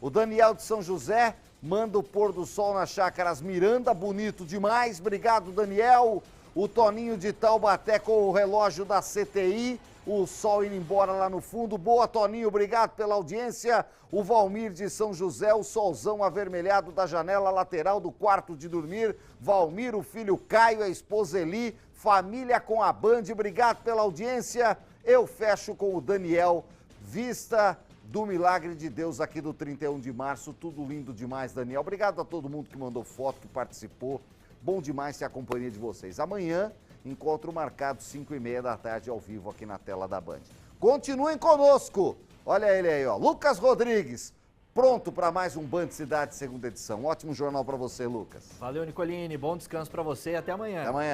O Daniel de São José manda o pôr do sol nas chácaras Miranda, bonito demais. Obrigado, Daniel. O Toninho de Taubaté com o relógio da CTI. O sol indo embora lá no fundo. Boa, Toninho, obrigado pela audiência. O Valmir de São José, o solzão avermelhado da janela lateral do quarto de dormir. Valmir, o filho Caio, a esposa Eli, família com a Band, obrigado pela audiência. Eu fecho com o Daniel, vista do milagre de Deus aqui do 31 de março. Tudo lindo demais, Daniel. Obrigado a todo mundo que mandou foto, que participou. Bom demais ter a companhia de vocês. Amanhã, encontro marcado 5h30 da tarde ao vivo aqui na tela da Band. Continuem conosco. Olha ele aí, ó. Lucas Rodrigues, pronto para mais um Band Cidade segunda edição. Ótimo jornal para você, Lucas. Valeu, Nicolini. Bom descanso para você e até amanhã. Até amanhã.